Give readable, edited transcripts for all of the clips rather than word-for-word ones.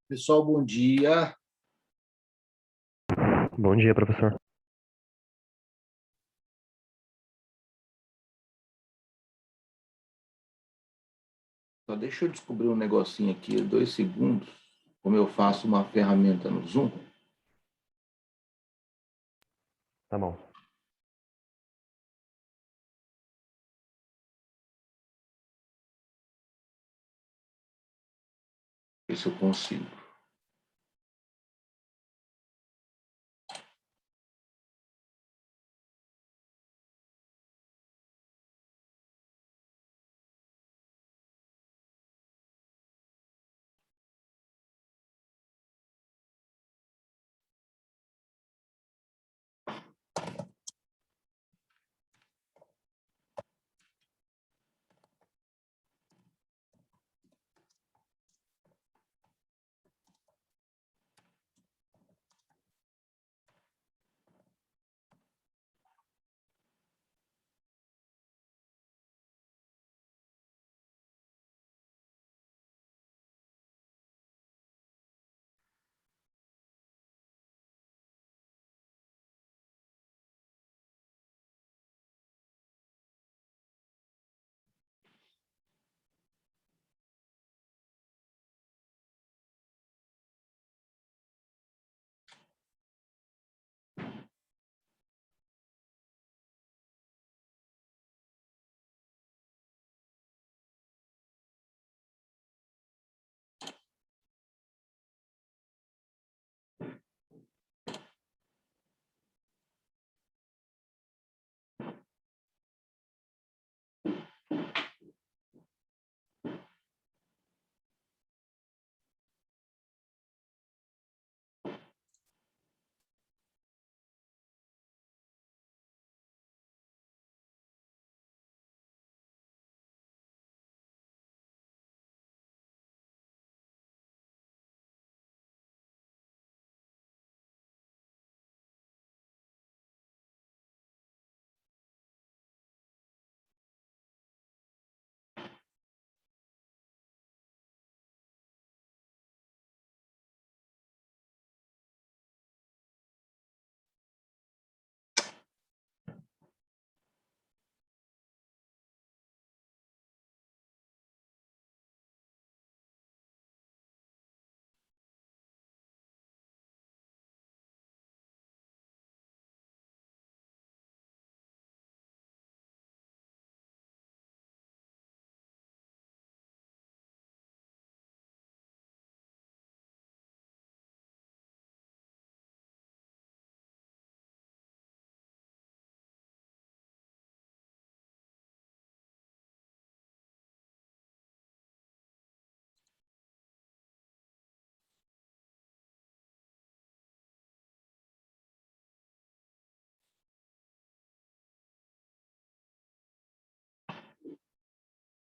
Pessoal, bom dia. Bom dia, professor. Só deixa eu descobrir um negocinho aqui, 2 segundos, como eu faço uma ferramenta no Zoom. Tá bom. Ver se eu consigo.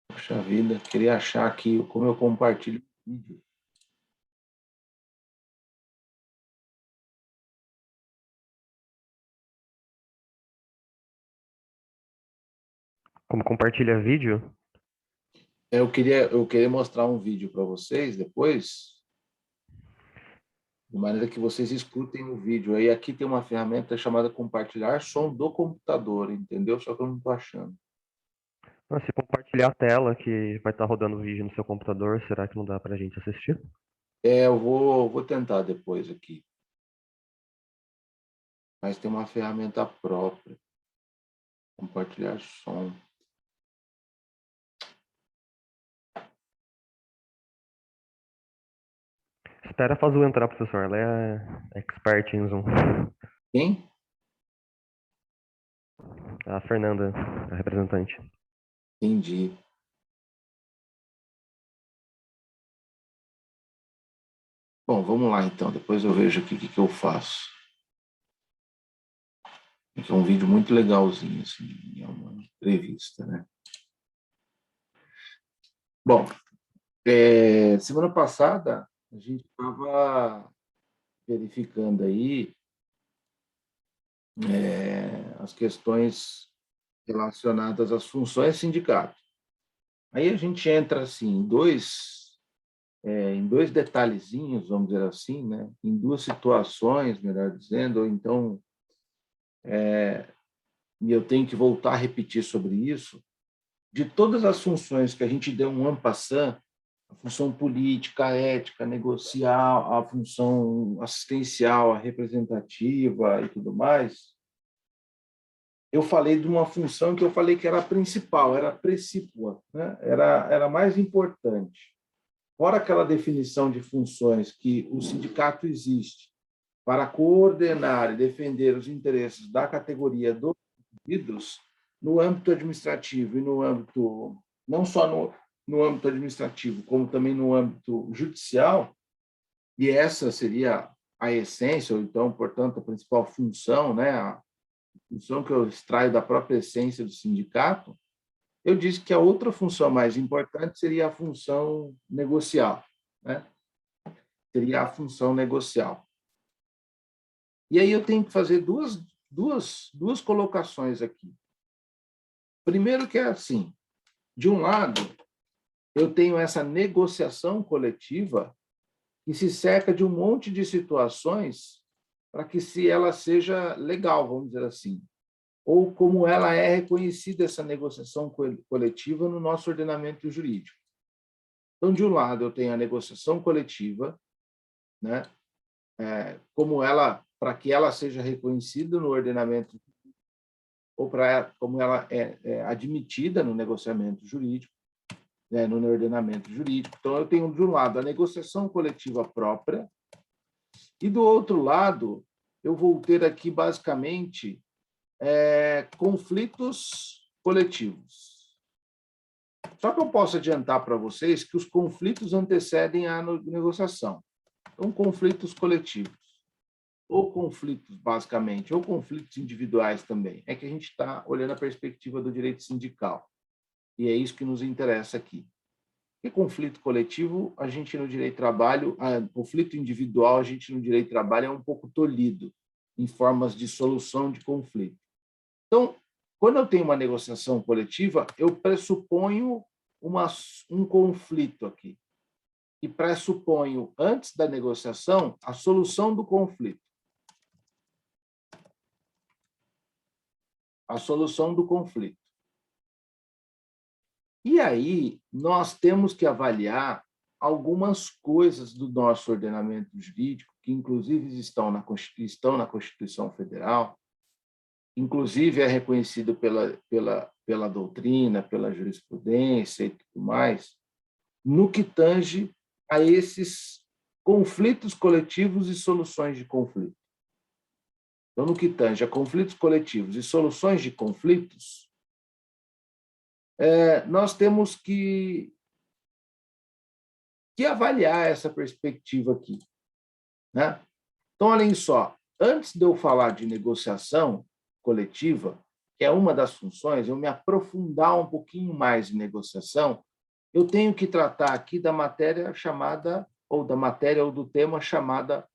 Poxa vida, queria achar aqui como eu compartilho o vídeo. Como compartilha vídeo? Eu queria mostrar um vídeo para vocês depois, de maneira que vocês escutem o vídeo. Aí aqui tem uma ferramenta chamada compartilhar som do computador, entendeu? Só que eu não estou achando. Se compartilhar a tela que vai estar rodando o vídeo no seu computador, será que não dá pra gente assistir? Eu vou tentar depois aqui. Mas tem uma ferramenta própria. Compartilhar som. Espera a Fazul entrar, professor. Ela é expert em Zoom. Quem? A Fernanda, a representante. Entendi. Bom, vamos lá então. Depois eu vejo aqui o que eu faço. É um vídeo muito legalzinho, assim. É uma entrevista, né? Bom, semana passada a gente estava verificando aí as questões relacionadas às funções sindicato. Aí a gente entra assim em dois em dois detalhezinhos, vamos dizer assim, né? Em duas situações, melhor dizendo, ou então, e eu tenho que voltar a repetir sobre isso, de todas as funções que a gente deu um en passant, a função política, a ética, a negocial, a função assistencial, a representativa e tudo mais, eu falei de uma função que eu falei que era a principal, era precípua, né? Era mais importante. Fora aquela definição de funções que o sindicato existe para coordenar e defender os interesses da categoria dos indivíduos no âmbito administrativo e no âmbito, não só no âmbito administrativo, como também no âmbito judicial, e essa seria a essência, ou então, portanto, a principal função, né, a função que eu extraio da própria essência do sindicato, eu disse que a outra função mais importante seria a função negocial, né? Seria a função negocial. E aí eu tenho que fazer duas colocações aqui. Primeiro que é assim, de um lado, eu tenho essa negociação coletiva que se cerca de um monte de situações para que se ela seja legal, vamos dizer assim, ou como ela é reconhecida, essa negociação coletiva no nosso ordenamento jurídico. Então, de um lado, eu tenho a negociação coletiva, né, como ela, para que ela seja reconhecida no ordenamento, ou como ela é admitida no negociamento jurídico, né, no ordenamento jurídico. Então, eu tenho, de um lado, a negociação coletiva própria, e, do outro lado, eu vou ter aqui, basicamente, conflitos coletivos. Só que eu posso adiantar para vocês que os conflitos antecedem a negociação. Então, conflitos coletivos, ou conflitos, basicamente, ou conflitos individuais também. É que a gente está olhando a perspectiva do direito sindical. E é isso que nos interessa aqui. E conflito coletivo, a gente no direito do trabalho, conflito individual, a gente no direito do trabalho é um pouco tolhido em formas de solução de conflito. Então, quando eu tenho uma negociação coletiva, eu pressuponho um conflito aqui. E pressuponho, antes da negociação, a solução do conflito. A solução do conflito. E aí, nós temos que avaliar algumas coisas do nosso ordenamento jurídico, que inclusive estão na Constituição Federal, inclusive é reconhecido pela doutrina, pela jurisprudência e tudo mais, no que tange a esses conflitos coletivos e soluções de conflito. Então, no que tange a conflitos coletivos e soluções de conflitos, nós temos que avaliar essa perspectiva aqui, né? Então, olhem só, antes de eu falar de negociação coletiva, que é uma das funções, eu me aprofundar um pouquinho mais em negociação, eu tenho que tratar aqui da matéria chamada, ou do tema chamada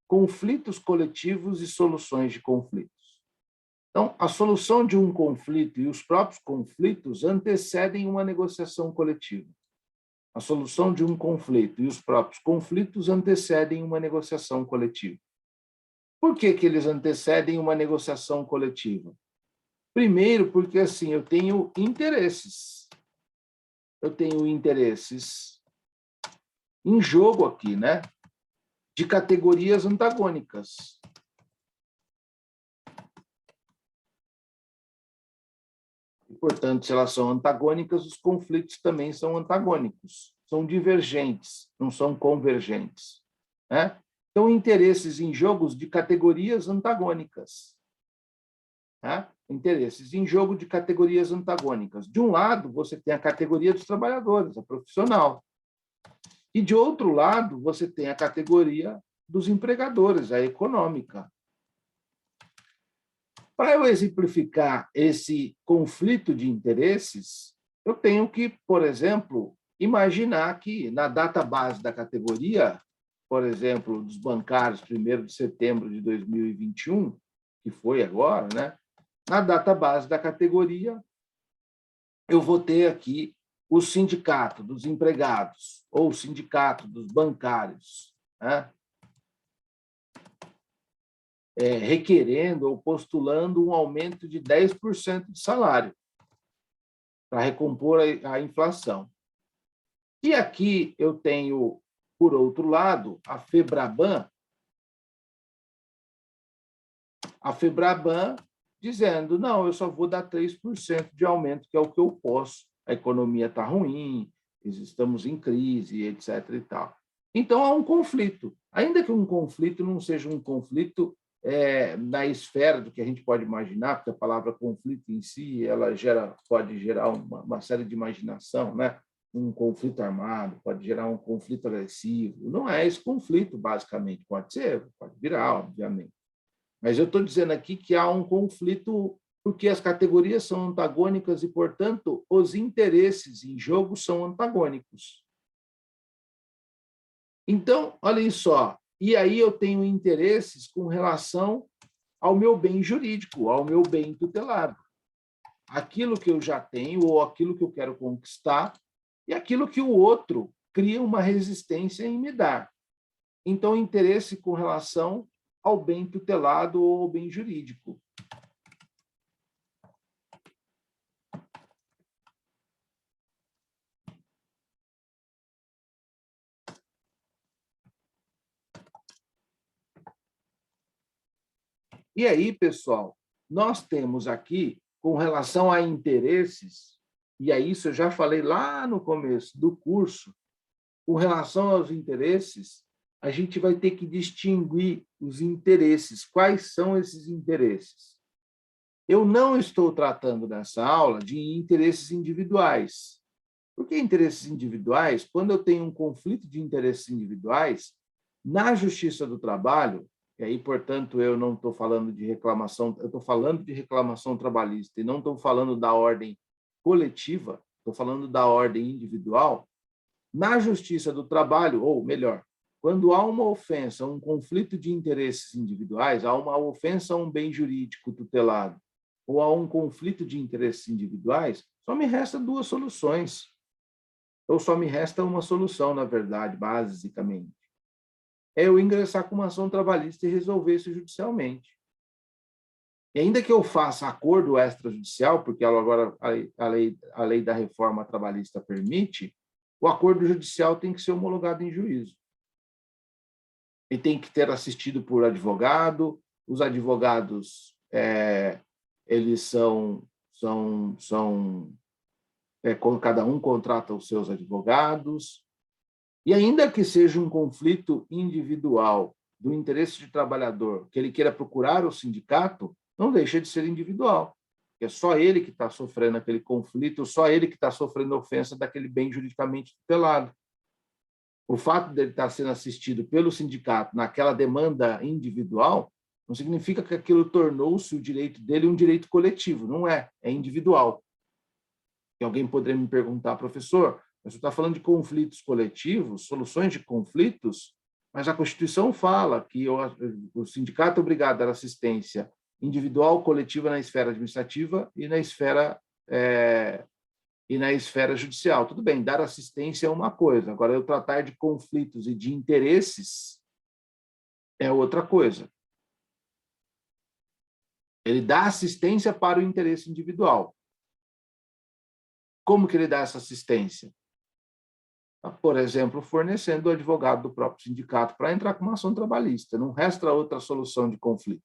conflitos coletivos e soluções de conflitos. Então, a solução de um conflito e os próprios conflitos antecedem uma negociação coletiva. A solução de um conflito e os próprios conflitos antecedem uma negociação coletiva. Por que eles antecedem uma negociação coletiva? Primeiro, porque assim, eu tenho interesses. Eu tenho interesses em jogo aqui, né? De categorias antagônicas. E, portanto, se elas são antagônicas, os conflitos também são antagônicos, são divergentes, não são convergentes, né? Então, interesses em jogos de categorias antagônicas, né? Interesses em jogo de categorias antagônicas. De um lado, você tem a categoria dos trabalhadores, a profissional, e de outro lado, você tem a categoria dos empregadores, a econômica. Para eu exemplificar esse conflito de interesses, eu tenho que, por exemplo, imaginar que na database da categoria, por exemplo, dos bancários, 1º de setembro de 2021, que foi agora, né? Na database da categoria, eu vou ter aqui o sindicato dos empregados ou o sindicato dos bancários, né, requerendo ou postulando um aumento de 10% de salário para recompor a inflação. E aqui eu tenho, por outro lado, a FEBRABAN dizendo, não, eu só vou dar 3% de aumento, que é o que eu posso. A economia está ruim, estamos em crise, etc. e tal. Então, há um conflito. Ainda que um conflito não seja um conflito na esfera do que a gente pode imaginar, porque a palavra conflito em si ela pode gerar uma série de imaginação, né? Um conflito armado, pode gerar um conflito agressivo. Não é esse conflito, basicamente. Pode ser, pode virar, obviamente. Mas eu estou dizendo aqui que há um conflito porque as categorias são antagônicas e, portanto, os interesses em jogo são antagônicos. Então, olhem só, e aí eu tenho interesses com relação ao meu bem jurídico, ao meu bem tutelado. Aquilo que eu já tenho ou aquilo que eu quero conquistar e aquilo que o outro cria uma resistência em me dar. Então, interesse com relação ao bem tutelado ou ao bem jurídico. E aí, pessoal, nós temos aqui, com relação a interesses, e aí isso eu já falei lá no começo do curso, com relação aos interesses, a gente vai ter que distinguir os interesses. Quais são esses interesses? Eu não estou tratando nessa aula de interesses individuais. Por que interesses individuais? Quando eu tenho um conflito de interesses individuais, na Justiça do Trabalho, e aí, portanto, eu não estou falando de reclamação, eu estou falando de reclamação trabalhista e não estou falando da ordem coletiva, estou falando da ordem individual. Na Justiça do Trabalho, ou melhor, quando há uma ofensa, um conflito de interesses individuais, há uma ofensa a um bem jurídico tutelado, ou há um conflito de interesses individuais, só me resta duas soluções. Ou só me resta uma solução, na verdade, basicamente. É eu ingressar com uma ação trabalhista e resolver isso judicialmente. E ainda que eu faça acordo extrajudicial, porque agora a lei da reforma trabalhista permite, o acordo judicial tem que ser homologado em juízo. E tem que ter assistido por advogado. Os advogados, eles cada um contrata os seus advogados. E ainda que seja um conflito individual do interesse de trabalhador, que ele queira procurar o sindicato, não deixa de ser individual. É só ele que está sofrendo aquele conflito, só ele que está sofrendo ofensa daquele bem juridicamente tutelado. O fato dele estar sendo assistido pelo sindicato naquela demanda individual não significa que aquilo tornou-se o direito dele um direito coletivo. Não é, é individual. E alguém poderia me perguntar, professor, você está falando de conflitos coletivos, soluções de conflitos, mas a Constituição fala que o sindicato é obrigado a dar assistência individual, coletiva na esfera administrativa e na esfera judicial. Tudo bem, dar assistência é uma coisa, agora eu tratar de conflitos e de interesses é outra coisa. Ele dá assistência para o interesse individual. Como que ele dá essa assistência? Por exemplo, fornecendo o advogado do próprio sindicato para entrar com uma ação trabalhista. Não resta outra solução de conflito.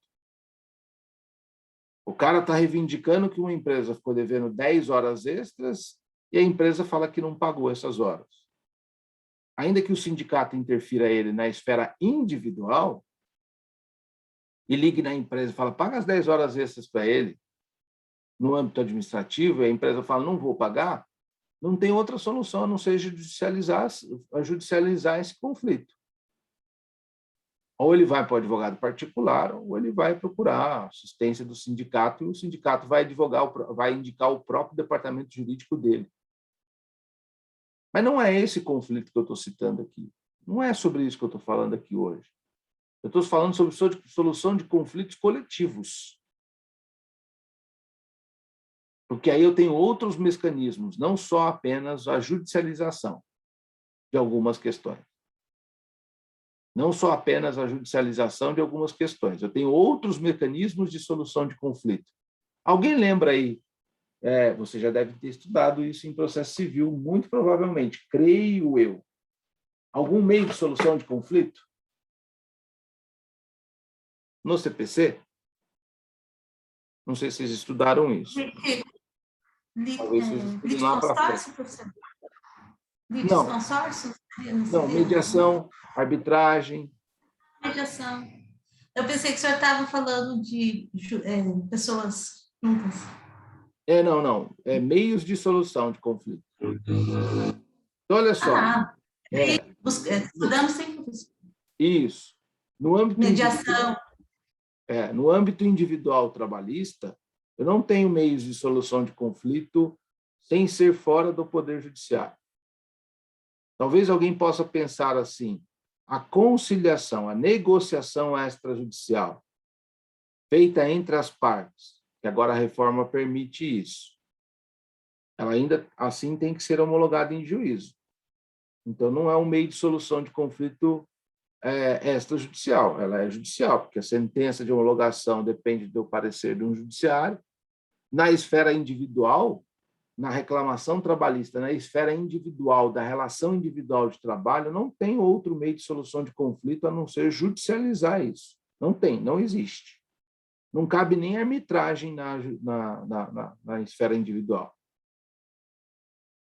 O cara está reivindicando que uma empresa ficou devendo 10 horas extras e a empresa fala que não pagou essas horas. Ainda que o sindicato interfira ele na esfera individual e ligue na empresa e fala, paga as 10 horas extras para ele, no âmbito administrativo, e a empresa fala, não vou pagar, não tem outra solução a não ser judicializar esse conflito. Ou ele vai para o advogado particular, ou ele vai procurar assistência do sindicato, e o sindicato vai indicar o próprio departamento jurídico dele. Mas não é esse conflito que eu estou citando aqui. Não é sobre isso que eu estou falando aqui hoje. Eu estou falando sobre solução de conflitos coletivos. Porque aí eu tenho outros mecanismos, não só apenas a judicialização de algumas questões. Não só apenas a judicialização de algumas questões. Eu tenho outros mecanismos de solução de conflito. Alguém lembra aí? Você já deve ter estudado isso em processo civil, muito provavelmente, creio eu. Algum meio de solução de conflito? No CPC? Não sei se vocês estudaram isso. Talvez vocês estudem lá para frente. Professor? Não, Consórcio? não, mediação, arbitragem. Mediação. Eu pensei que o senhor estava falando de pessoas juntas. Não. Meios de solução de conflito. Então, olha só. Estudamos sem professor. Isso. No âmbito mediação. No âmbito individual trabalhista, eu não tenho meios de solução de conflito sem ser fora do Poder Judiciário. Talvez alguém possa pensar assim, a conciliação, a negociação extrajudicial, feita entre as partes, que agora a reforma permite isso, ela ainda assim tem que ser homologada em juízo. Então, não é um meio de solução de conflito extrajudicial, ela é judicial, porque a sentença de homologação depende do parecer de um judiciário. Na esfera individual, na reclamação trabalhista, na esfera individual, da relação individual de trabalho, não tem outro meio de solução de conflito a não ser judicializar isso. Não tem, não existe. Não cabe nem arbitragem na esfera individual.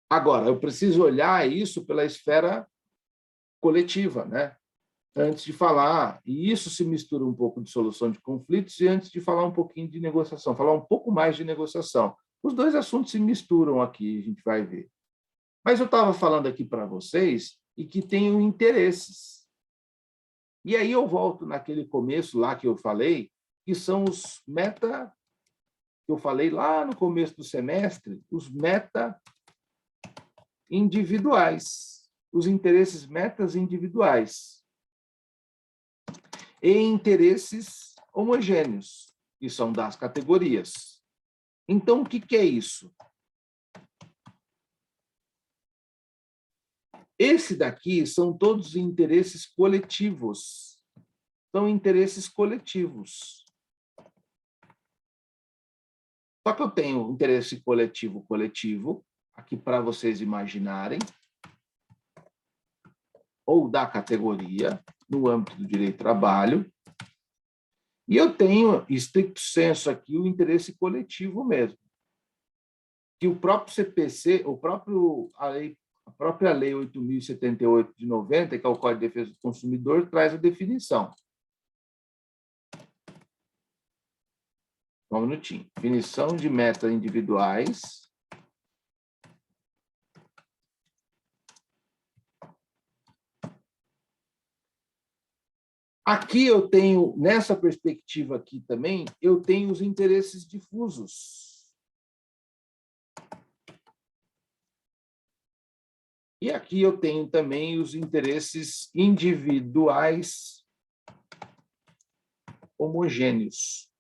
Agora, eu preciso olhar isso pela esfera coletiva, né? Antes de falar, e isso se mistura um pouco de solução de conflitos, e antes de falar um pouquinho de negociação, falar um pouco mais de negociação. Os dois assuntos se misturam aqui, a gente vai ver. Mas eu estava falando aqui para vocês e que tenho interesses. E aí eu volto naquele começo lá que eu falei, que são os meta, que eu falei lá no começo do semestre, os meta individuais, os interesses metas individuais. E interesses homogêneos, que são das categorias. Então, o que é isso? Esse daqui são todos interesses coletivos. São interesses coletivos. Só que eu tenho interesse coletivo, aqui para vocês imaginarem, ou da categoria, no âmbito do direito do trabalho, e eu tenho, estricto senso aqui, o interesse coletivo mesmo. Que o próprio CPC, a própria Lei 8.078 de 90, que é o Código de Defesa do Consumidor, traz a definição. Só um minutinho. Definição de metas individuais. Aqui eu tenho, nessa perspectiva aqui também, eu tenho os interesses difusos. E aqui eu tenho também os interesses individuais homogêneos.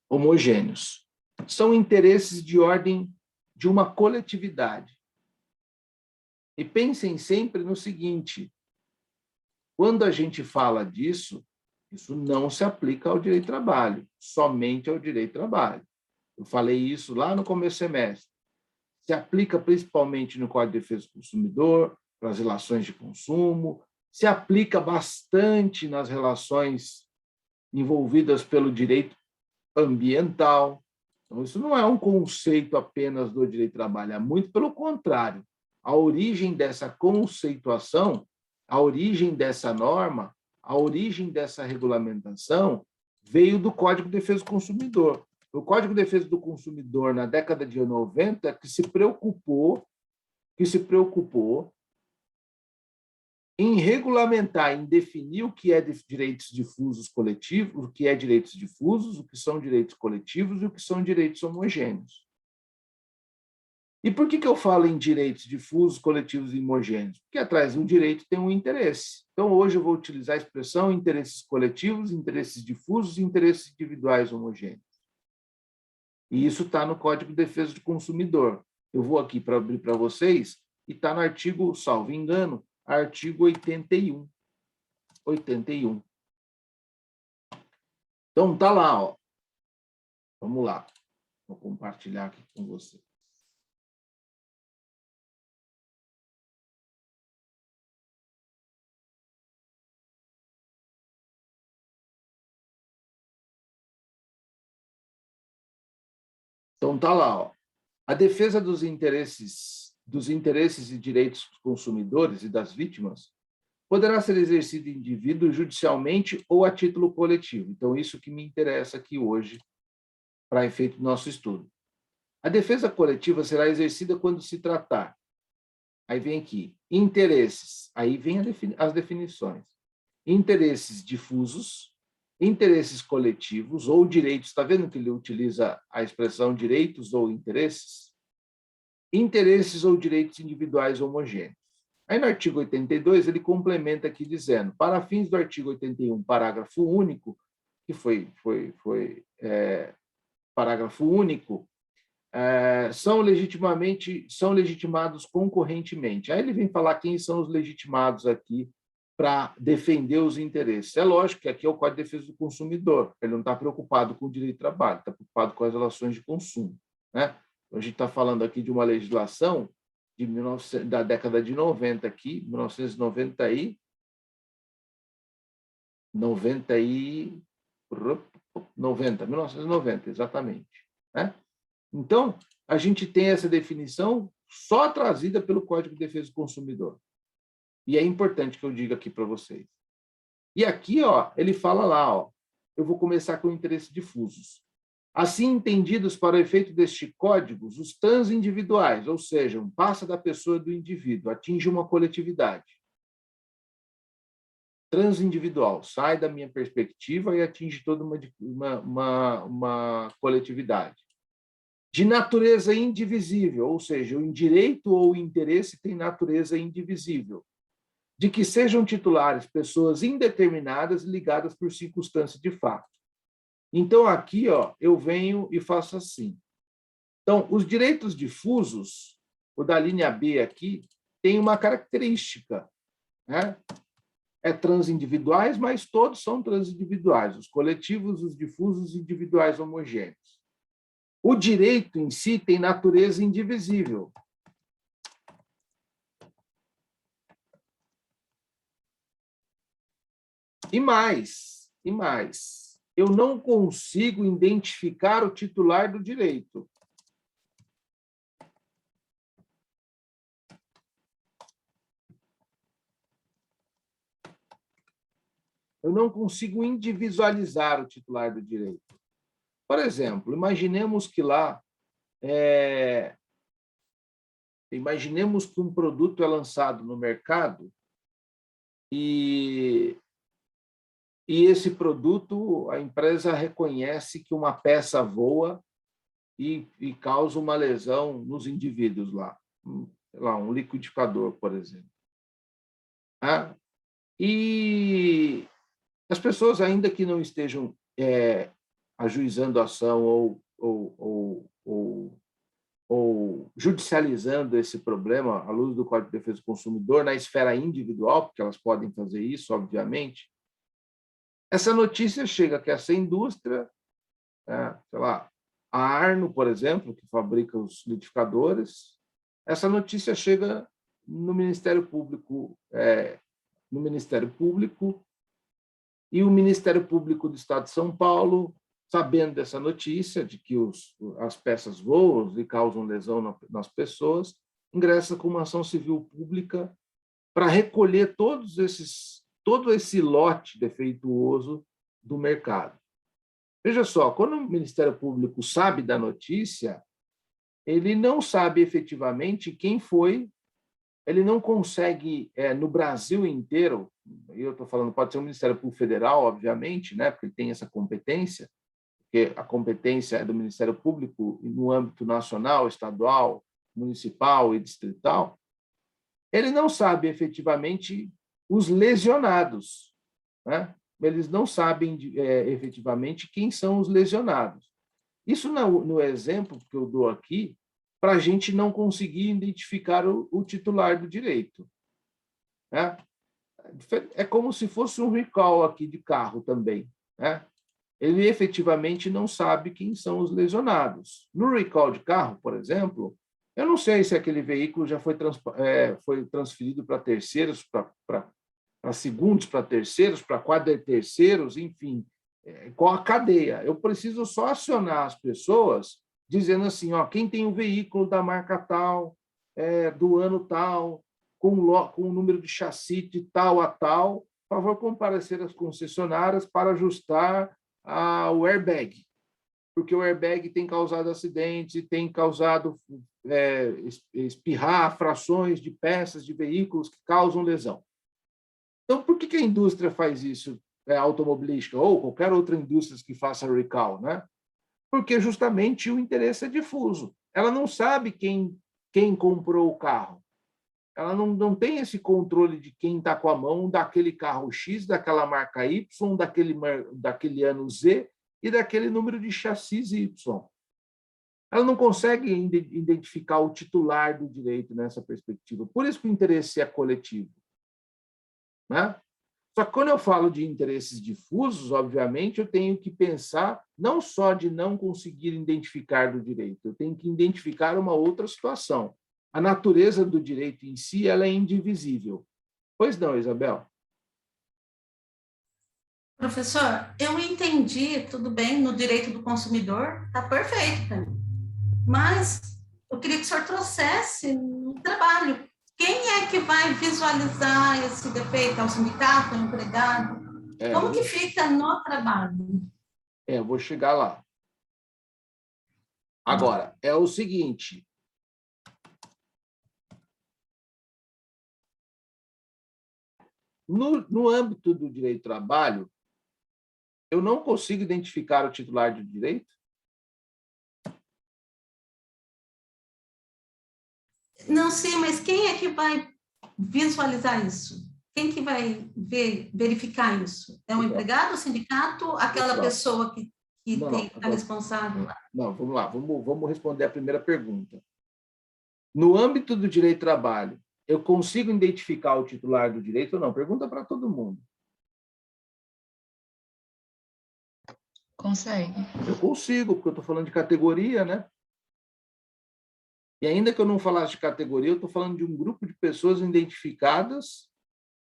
Homogêneos. São interesses de ordem de uma coletividade. E pensem sempre no seguinte, quando a gente fala disso, isso não se aplica ao direito do trabalho, somente ao direito do trabalho. Eu falei isso lá no começo do semestre. Se aplica principalmente no Código de Defesa do Consumidor, para as relações de consumo, se aplica bastante nas relações envolvidas pelo direito ambiental. Então, isso não é um conceito apenas do direito do trabalho, é muito pelo contrário. A origem dessa conceituação, a origem dessa norma, a origem dessa regulamentação veio do Código de Defesa do Consumidor. O Código de Defesa do Consumidor, na década de 90, que se preocupou em regulamentar, em definir o que é direitos difusos coletivos, o que é direitos difusos, o que são direitos coletivos e o que são direitos homogêneos. E por que eu falo em direitos difusos, coletivos e homogêneos? Porque atrás de um direito tem um interesse. Então, hoje eu vou utilizar a expressão interesses coletivos, interesses difusos e interesses individuais homogêneos. E isso está no Código de Defesa do Consumidor. Eu vou aqui para abrir para vocês, e está no artigo, salvo engano, artigo 81. 81. Então, está lá, ó. Vamos lá. Vou compartilhar aqui com você. Então, está lá, ó. A defesa dos interesses e direitos dos consumidores e das vítimas poderá ser exercida em indivíduo, judicialmente ou a título coletivo. Então, isso que me interessa aqui hoje, para efeito do nosso estudo. A defesa coletiva será exercida quando se tratar, aí vem aqui, interesses, aí vem as definições, interesses difusos, interesses coletivos ou direitos, está vendo que ele utiliza a expressão direitos ou interesses? Interesses ou direitos individuais homogêneos. Aí no artigo 82 ele complementa aqui dizendo, para fins do artigo 81, parágrafo único, que foi parágrafo único, são legitimados concorrentemente. Aí ele vem falar quem são os legitimados aqui para defender os interesses. É lógico que aqui é o Código de Defesa do Consumidor, ele não está preocupado com o direito de trabalho, está preocupado com as relações de consumo, né? A gente está falando aqui de uma legislação da década de 90 aqui, 1990, exatamente, né? Então, a gente tem essa definição só trazida pelo Código de Defesa do Consumidor. E é importante que eu diga aqui para vocês. E aqui, ó, ele fala lá, ó, eu vou começar com interesses difusos. Assim entendidos para o efeito deste código, os trans individuais, ou seja, passa da pessoa do indivíduo, atinge uma coletividade. Transindividual, sai da minha perspectiva e atinge toda uma coletividade. De natureza indivisível, ou seja, o direito ou o interesse tem natureza indivisível. De que sejam titulares pessoas indeterminadas ligadas por circunstância de fato. Então, aqui, ó, eu venho e faço assim. Então, os direitos difusos, o da linha B aqui, tem uma característica, né? É transindividuais, mas todos são transindividuais, os coletivos, os difusos e individuais homogêneos. O direito em si tem natureza indivisível. E mais, eu não consigo identificar o titular do direito. Eu não consigo individualizar o titular do direito. Por exemplo, imaginemos que lá, imaginemos que um produto é lançado no mercado e esse produto, a empresa reconhece que uma peça voa e causa uma lesão nos indivíduos lá. Sei lá, um liquidificador, por exemplo. E as pessoas, ainda que não estejam ajuizando a ação ou judicializando esse problema à luz do Código de Defesa do Consumidor na esfera individual, porque elas podem fazer isso, obviamente, essa notícia chega que essa indústria, sei lá, a Arno, por exemplo, que fabrica os liquidificadores, essa notícia chega no Ministério Público, e o Ministério Público do Estado de São Paulo, sabendo dessa notícia, de que as peças voam e causam lesão nas pessoas, ingressa com uma ação civil pública para recolher todo esse lote defeituoso do mercado. Veja só, quando o Ministério Público sabe da notícia, ele não sabe efetivamente quem foi, ele não consegue, no Brasil inteiro, eu estou falando, pode ser o Ministério Público Federal, obviamente, né, porque ele tem essa competência, porque a competência é do Ministério Público no âmbito nacional, estadual, municipal e distrital, ele não sabe efetivamente os lesionados, né? Eles não sabem efetivamente quem são os lesionados. Isso no exemplo que eu dou aqui, para a gente não conseguir identificar o titular do direito, né? É como se fosse um recall aqui de carro também, né? Ele efetivamente não sabe quem são os lesionados. No recall de carro, por exemplo, eu não sei se aquele veículo já foi transferido para terceiros, para segundos, para terceiros, para quadra-terceiros, enfim, qual a cadeia. Eu preciso só acionar as pessoas dizendo assim, ó, quem tem um veículo da marca tal, do ano tal, com o número de chassi de tal a tal, por favor, comparecer às concessionárias para ajustar o airbag, porque o airbag tem causado acidentes e tem causado espirrar frações de peças de veículos que causam lesão. Então, por que a indústria faz isso, automobilística, ou qualquer outra indústria que faça recall, né? Porque justamente o interesse é difuso. Ela não sabe quem comprou o carro. Ela não tem esse controle de quem está com a mão daquele carro X, daquela marca Y, daquele ano Z e daquele número de chassis Y. Ela não consegue identificar o titular do direito nessa perspectiva. Por isso que o interesse é coletivo, né? Só que quando eu falo de interesses difusos, obviamente, eu tenho que pensar não só de não conseguir identificar do direito, eu tenho que identificar uma outra situação. A natureza do direito em si, ela é indivisível. Pois não, Isabel? Professor, eu entendi, tudo bem, no direito do consumidor, está perfeito para mim. Mas eu queria que o senhor trouxesse no trabalho. Quem é que vai visualizar esse defeito? É o sindicato, é o empregado? Como que fica no trabalho? Eu vou chegar lá. Agora, é o seguinte. No âmbito do direito do trabalho, eu não consigo identificar o titular do direito? Não sei, mas quem é que vai visualizar isso? Quem que vai verificar isso? É um empregado, o sindicato, aquela pessoa que está responsável lá? Não, vamos lá, vamos responder a primeira pergunta. No âmbito do direito do trabalho, eu consigo identificar o titular do direito ou não? Pergunta para todo mundo. Consegue. Eu consigo, porque eu estou falando de categoria, né? E ainda que eu não falasse de categoria, eu estou falando de um grupo de pessoas identificadas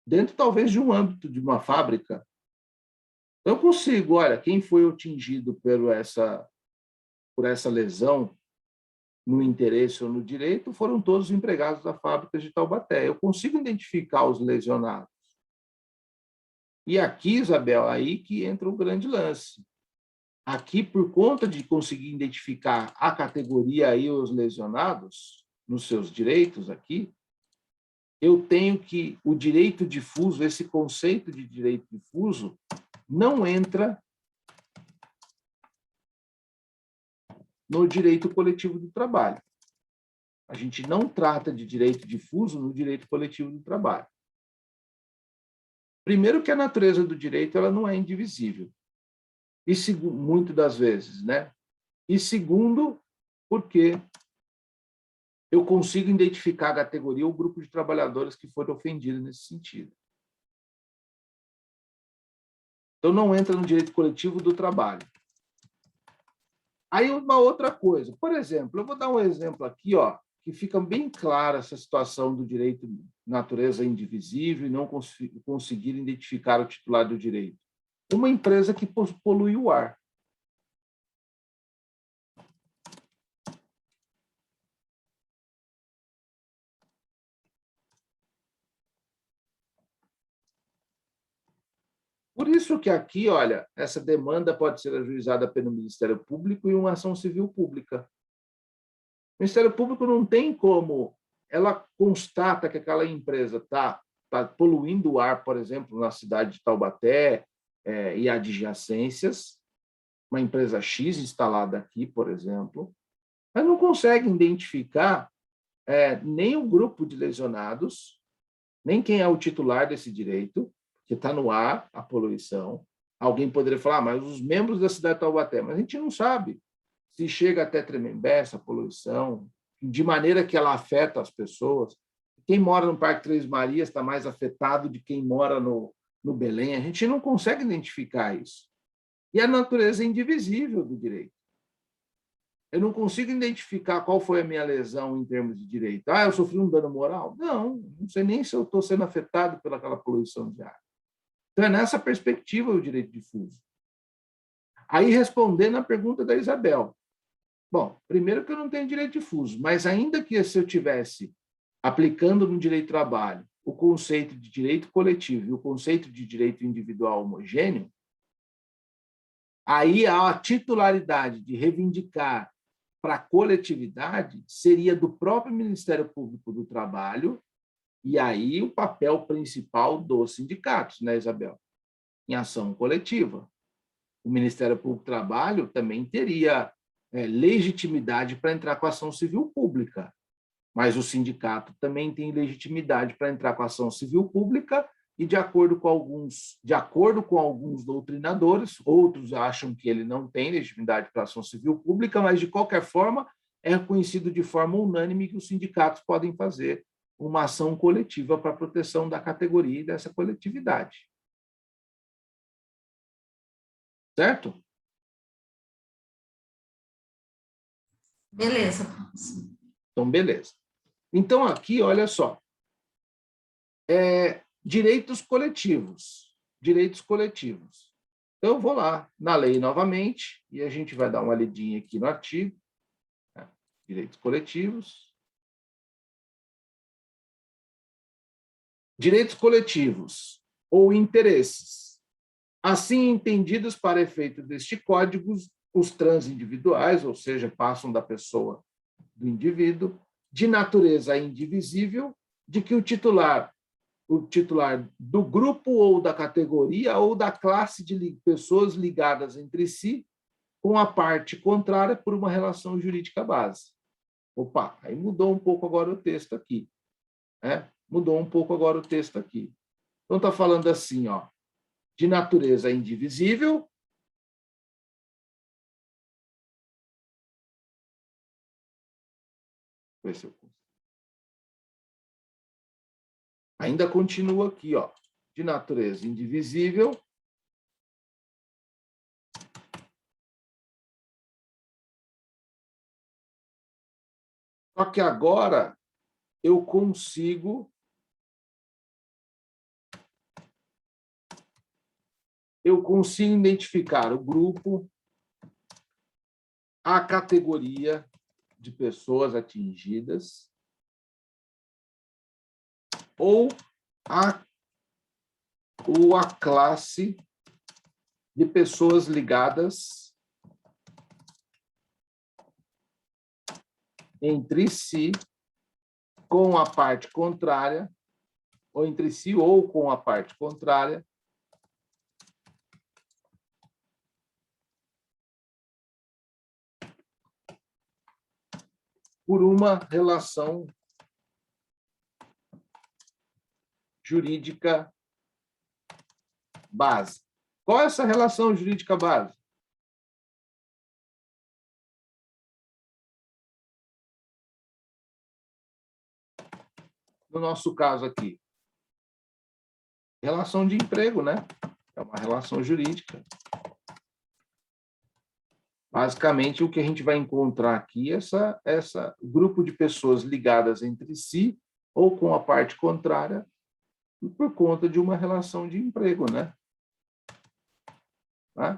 dentro, talvez, de um âmbito de uma fábrica. Então, eu consigo, olha, quem foi atingido por essa lesão no interesse ou no direito foram todos os empregados da fábrica de Taubaté. Eu consigo identificar os lesionados. E aqui, Isabel, aí que entra o grande lance. Aqui, por conta de conseguir identificar a categoria e os lesionados nos seus direitos aqui, eu tenho que o direito difuso, esse conceito de direito difuso, não entra no direito coletivo do trabalho. A gente não trata de direito difuso no direito coletivo do trabalho. Primeiro que a natureza do direito ela não é indivisível. E segundo, muito das vezes, né? E segundo, porque eu consigo identificar a categoria ou o grupo de trabalhadores que foram ofendidos nesse sentido. Então, não entra no direito coletivo do trabalho. Aí, uma outra coisa. Por exemplo, eu vou dar um exemplo aqui, ó, que fica bem clara essa situação do direito de natureza indivisível e não conseguir identificar o titular do direito. Uma empresa que polui o ar. Por isso que aqui, olha, essa demanda pode ser ajuizada pelo Ministério Público e uma ação civil pública. O Ministério Público não tem como, ela constata que aquela empresa está poluindo o ar, por exemplo, na cidade de Taubaté e adjacências, uma empresa X instalada aqui, por exemplo, mas não consegue identificar nem o grupo de lesionados, nem quem é o titular desse direito, que está no ar, a poluição. Alguém poderia falar, mas os membros da cidade de Taubaté, mas a gente não sabe se chega até Tremembé, essa poluição, de maneira que ela afeta as pessoas. Quem mora no Parque Três Marias está mais afetado de quem mora no Belém. A gente não consegue identificar isso. E a natureza é indivisível do direito. Eu não consigo identificar qual foi a minha lesão em termos de direito. Eu sofri um dano moral? Não sei nem se eu estou sendo afetado pelaquela poluição de ar. Então, é nessa perspectiva o direito difuso. Aí, respondendo a pergunta da Isabel. Bom, primeiro que eu não tenho direito difuso, mas ainda que se eu tivesse aplicando no direito do trabalho o conceito de direito coletivo e o conceito de direito individual homogêneo, aí a titularidade de reivindicar para a coletividade seria do próprio Ministério Público do Trabalho, e aí o papel principal dos sindicatos, né, Isabel? Em ação coletiva. O Ministério Público do Trabalho também teria legitimidade para entrar com a ação civil pública, mas o sindicato também tem legitimidade para entrar com a ação civil pública e, de acordo com alguns doutrinadores, outros acham que ele não tem legitimidade para a ação civil pública, mas, de qualquer forma, é reconhecido de forma unânime que os sindicatos podem fazer uma ação coletiva para a proteção da categoria e dessa coletividade. Certo? Beleza. Então, beleza. Então, aqui, olha só. Direitos coletivos. Direitos coletivos. Então, eu vou lá na lei novamente, e a gente vai dar uma lidinha aqui no artigo. Direitos coletivos. Direitos coletivos ou interesses, assim entendidos para efeito deste código, os transindividuais, ou seja, passam da pessoa do indivíduo, de natureza indivisível, de que o titular do grupo ou da categoria ou da classe de pessoas ligadas entre si com a parte contrária por uma relação jurídica base. Opa, aí mudou um pouco agora o texto aqui. Mudou um pouco agora o texto aqui. Então, está falando assim, de natureza indivisível, ainda continua aqui, de natureza indivisível, só que agora eu consigo identificar o grupo, a categoria de pessoas atingidas ou a classe de pessoas ligadas entre si com a parte contrária, ou entre si ou com a parte contrária, por uma relação jurídica base. Qual é essa relação jurídica base? No nosso caso aqui, relação de emprego, né? É uma relação jurídica. Basicamente, o que a gente vai encontrar aqui é essa grupo de pessoas ligadas entre si ou com a parte contrária por conta de uma relação de emprego, né?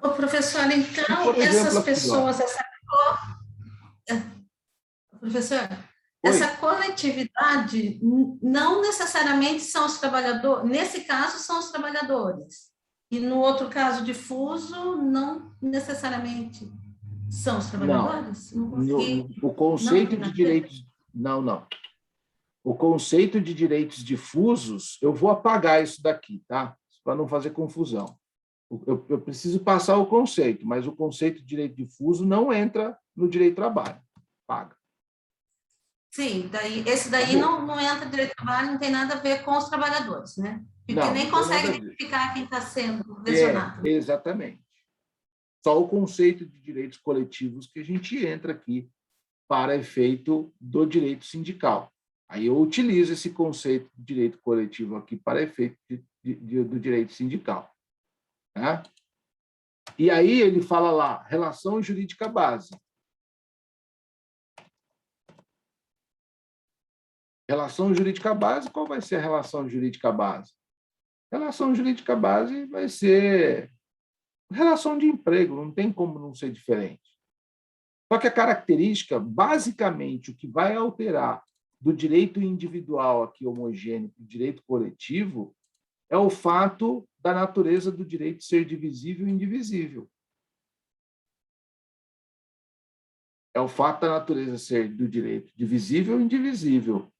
Ô, professor, então, por exemplo, essas aqui, pessoas, professor, essa coletividade não necessariamente são os trabalhadores, nesse caso são os trabalhadores, e no outro caso difuso, não necessariamente são os trabalhadores? O conceito de direitos... Não. O conceito de direitos difusos, eu vou apagar isso daqui, tá? Para não fazer confusão. Eu preciso passar o conceito, mas o conceito de direito difuso não entra no direito do trabalho. Paga. Sim, esse daí não entra direito do trabalho, não tem nada a ver com os trabalhadores, né? Porque Não, nem não tem consegue nada disso. identificar quem está sendo lesionado. Exatamente. Só o conceito de direitos coletivos que a gente entra aqui para efeito do direito sindical. Aí eu utilizo esse conceito de direito coletivo aqui para efeito do direito sindical. Né? E aí ele fala lá, relação jurídica base. Relação jurídica base, qual vai ser a relação jurídica base? Relação jurídica base vai ser relação de emprego, não tem como não ser diferente. Só que a característica, basicamente, o que vai alterar do direito individual aqui homogêneo para o direito coletivo é o fato da natureza do direito ser divisível e indivisível. É o fato da natureza ser do direito divisível e indivisível.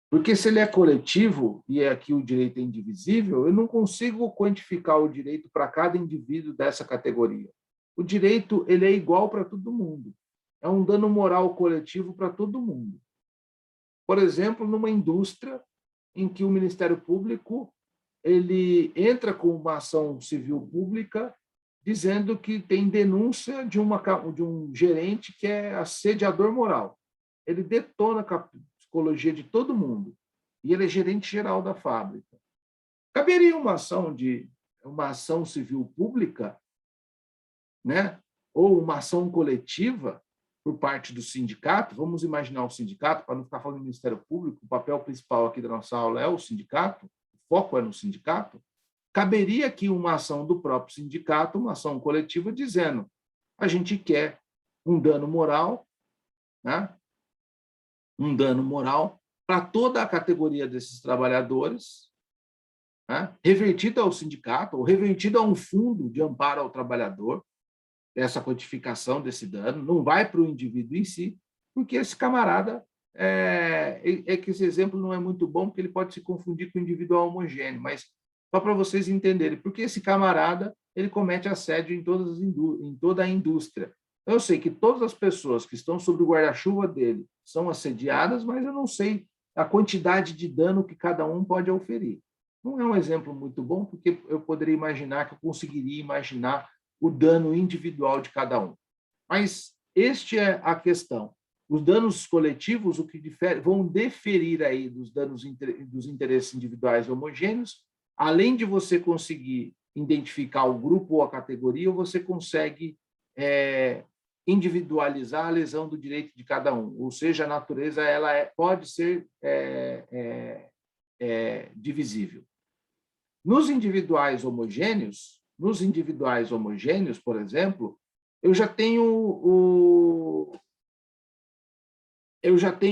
Porque se ele é coletivo, e aqui o direito é indivisível, eu não consigo quantificar o direito para cada indivíduo dessa categoria. O direito ele é igual para todo mundo. É um dano moral coletivo para todo mundo. Por exemplo, numa indústria em que o Ministério Público ele entra com uma ação civil pública dizendo que tem denúncia de um gerente que é assediador moral. Ele detona a psicologia de todo mundo. E ele é gerente geral da fábrica. Caberia uma ação civil pública, né? Ou uma ação coletiva por parte do sindicato? Vamos imaginar o sindicato, para não ficar falando do Ministério Público, o papel principal aqui da nossa aula é o sindicato, o foco é no sindicato. Caberia aqui uma ação do próprio sindicato, uma ação coletiva, dizendo a gente quer um dano moral, né? Um dano moral para toda a categoria desses trabalhadores, né? Revertido ao sindicato, ou revertido a um fundo de amparo ao trabalhador, essa quantificação desse dano, não vai para o indivíduo em si, porque esse camarada, que esse exemplo não é muito bom, porque ele pode se confundir com o individual homogêneo, mas só para vocês entenderem, porque esse camarada ele comete assédio em toda a indústria. Eu sei que todas as pessoas que estão sob o guarda-chuva dele são assediadas, mas eu não sei a quantidade de dano que cada um pode oferir. Não é um exemplo muito bom, porque eu poderia imaginar que eu conseguiria imaginar o dano individual de cada um. Mas este é a questão. Os danos coletivos, o que difere, vão diferir aí dos danos dos interesses individuais homogêneos. Além de você conseguir identificar o grupo ou a categoria, você consegue individualizar a lesão do direito de cada um. Ou seja, a natureza pode ser divisível. Nos individuais homogêneos, por exemplo, eu já tenho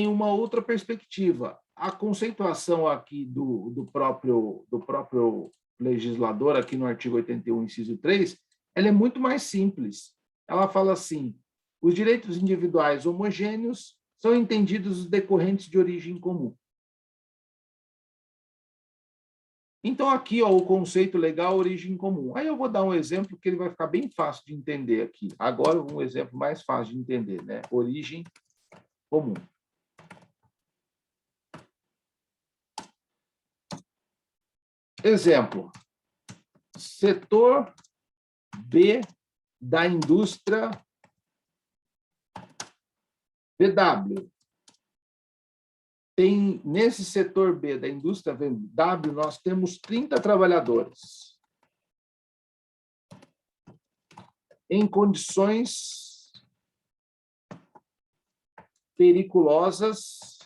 uma outra perspectiva. A conceituação aqui do próprio legislador, aqui no artigo 81, inciso 3, ela é muito mais simples. Ela fala assim, os direitos individuais homogêneos são entendidos os decorrentes de origem comum. Então, aqui, ó, o conceito legal, origem comum. Aí eu vou dar um exemplo que ele vai ficar bem fácil de entender aqui. Agora, um exemplo mais fácil de entender, né? Origem comum. Exemplo. Setor B da indústria VW. Nesse setor B da indústria VW, nós temos 30 trabalhadores em condições periculosas,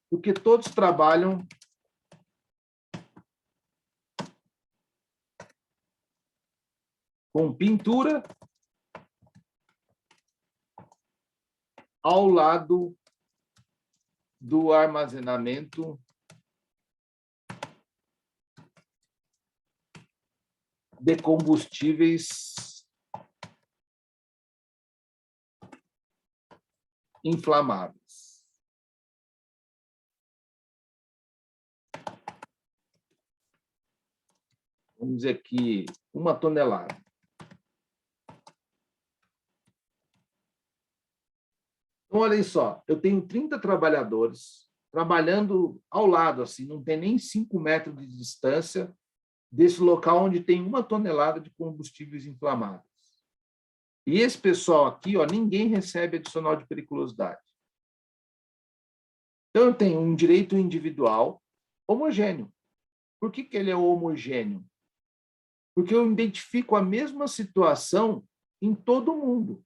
porque todos trabalham com pintura ao lado do armazenamento de combustíveis inflamáveis. Vamos dizer aqui 1 tonelada. Então, olha só, eu tenho 30 trabalhadores trabalhando ao lado, assim, não tem nem 5 metros de distância desse local onde tem 1 tonelada de combustíveis inflamáveis. E esse pessoal aqui, ó, ninguém recebe adicional de periculosidade. Então, eu tenho um direito individual homogêneo. Por que ele é homogêneo? Porque eu identifico a mesma situação em todo mundo.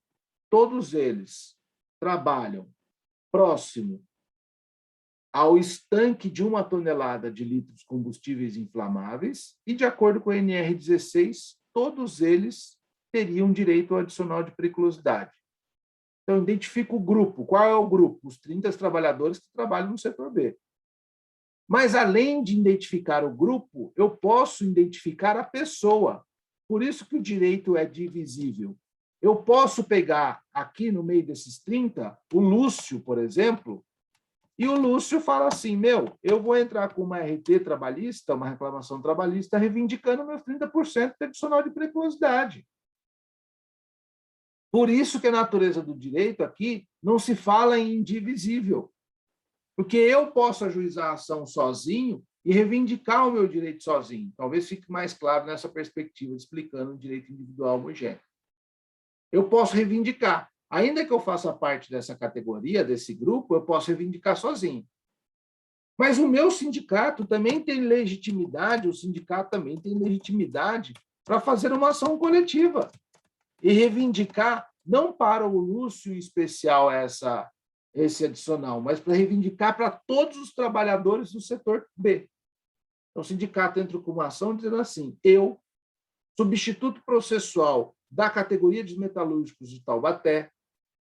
Todos eles trabalham próximo ao estanque de 1 tonelada de litros de combustíveis inflamáveis e, de acordo com a NR16, todos eles teriam direito ao adicional de periculosidade. Então, eu identifico o grupo. Qual é o grupo? Os 30 trabalhadores que trabalham no setor B. Mas, além de identificar o grupo, eu posso identificar a pessoa. Por isso que o direito é divisível. Eu posso pegar aqui no meio desses 30, o Lúcio, por exemplo, e o Lúcio fala assim, eu vou entrar com uma RT trabalhista, uma reclamação trabalhista, reivindicando meus 30% de adicional de periculosidade. Por isso que a natureza do direito aqui não se fala em indivisível. Porque eu posso ajuizar a ação sozinho e reivindicar o meu direito sozinho. Talvez fique mais claro nessa perspectiva, explicando o direito individual homogêneo. Eu posso reivindicar. Ainda que eu faça parte dessa categoria, desse grupo, eu posso reivindicar sozinho. Mas o meu sindicato também tem legitimidade, o sindicato também tem legitimidade para fazer uma ação coletiva e reivindicar, não para o Lúcio em especial esse adicional, mas para reivindicar para todos os trabalhadores do setor B. Então, o sindicato entra com uma ação dizendo assim, eu, substituto processual da categoria de metalúrgicos de Taubaté,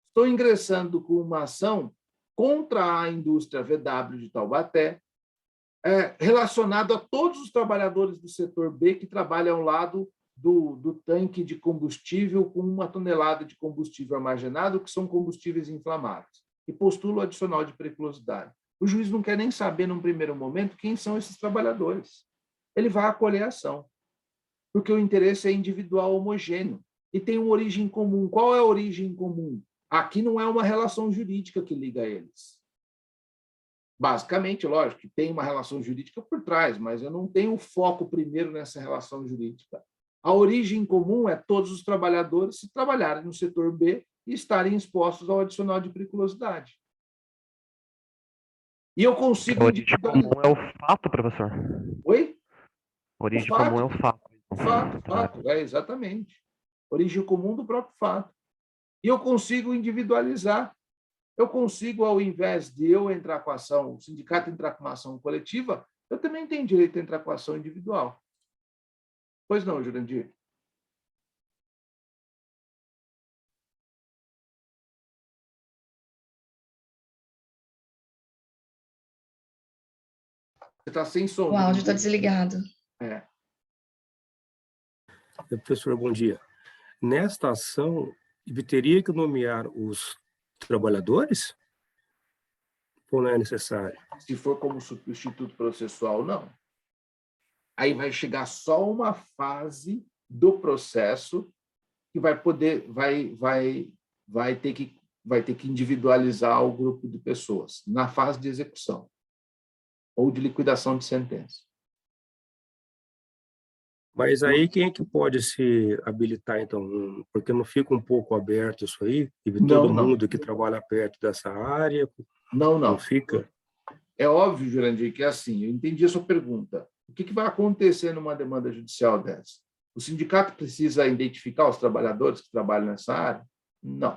estou ingressando com uma ação contra a indústria VW de Taubaté, relacionado a todos os trabalhadores do setor B que trabalham ao lado do tanque de combustível com 1 tonelada de combustível armazenado, que são combustíveis inflamáveis, e postulo adicional de periculosidade. O juiz não quer nem saber, num primeiro momento, quem são esses trabalhadores. Ele vai acolher a ação, porque o interesse é individual homogêneo e tem uma origem comum. Qual é a origem comum? Aqui não é uma relação jurídica que liga eles. Basicamente, lógico, que tem uma relação jurídica por trás, mas eu não tenho foco primeiro nessa relação jurídica. A origem comum é todos os trabalhadores se trabalharem no setor B e estarem expostos ao adicional de periculosidade. E eu consigo... A origem comum é o fato, professor? Oi? A origem comum é o fato. Fato, exatamente. Origem comum do próprio fato. E eu consigo individualizar. Eu consigo, ao invés de eu entrar com a ação, o sindicato entrar com uma ação coletiva, eu também tenho direito a entrar com a ação individual. Pois não, Jurandir? Você está sem som. O áudio está desligado. Professor, bom dia. Nesta ação, ele teria que nomear os trabalhadores? Ou não é necessário? Se for como substituto processual, não. Aí vai chegar só uma fase do processo que vai ter que individualizar o grupo de pessoas na fase de execução ou de liquidação de sentença. Mas aí quem é que pode se habilitar, então? Porque não fica um pouco aberto isso aí? E todo mundo que trabalha perto dessa área? Não fica? É óbvio, Jurandir, que é assim. Eu entendi a sua pergunta. O que vai acontecer numa demanda judicial dessa? O sindicato precisa identificar os trabalhadores que trabalham nessa área? Não.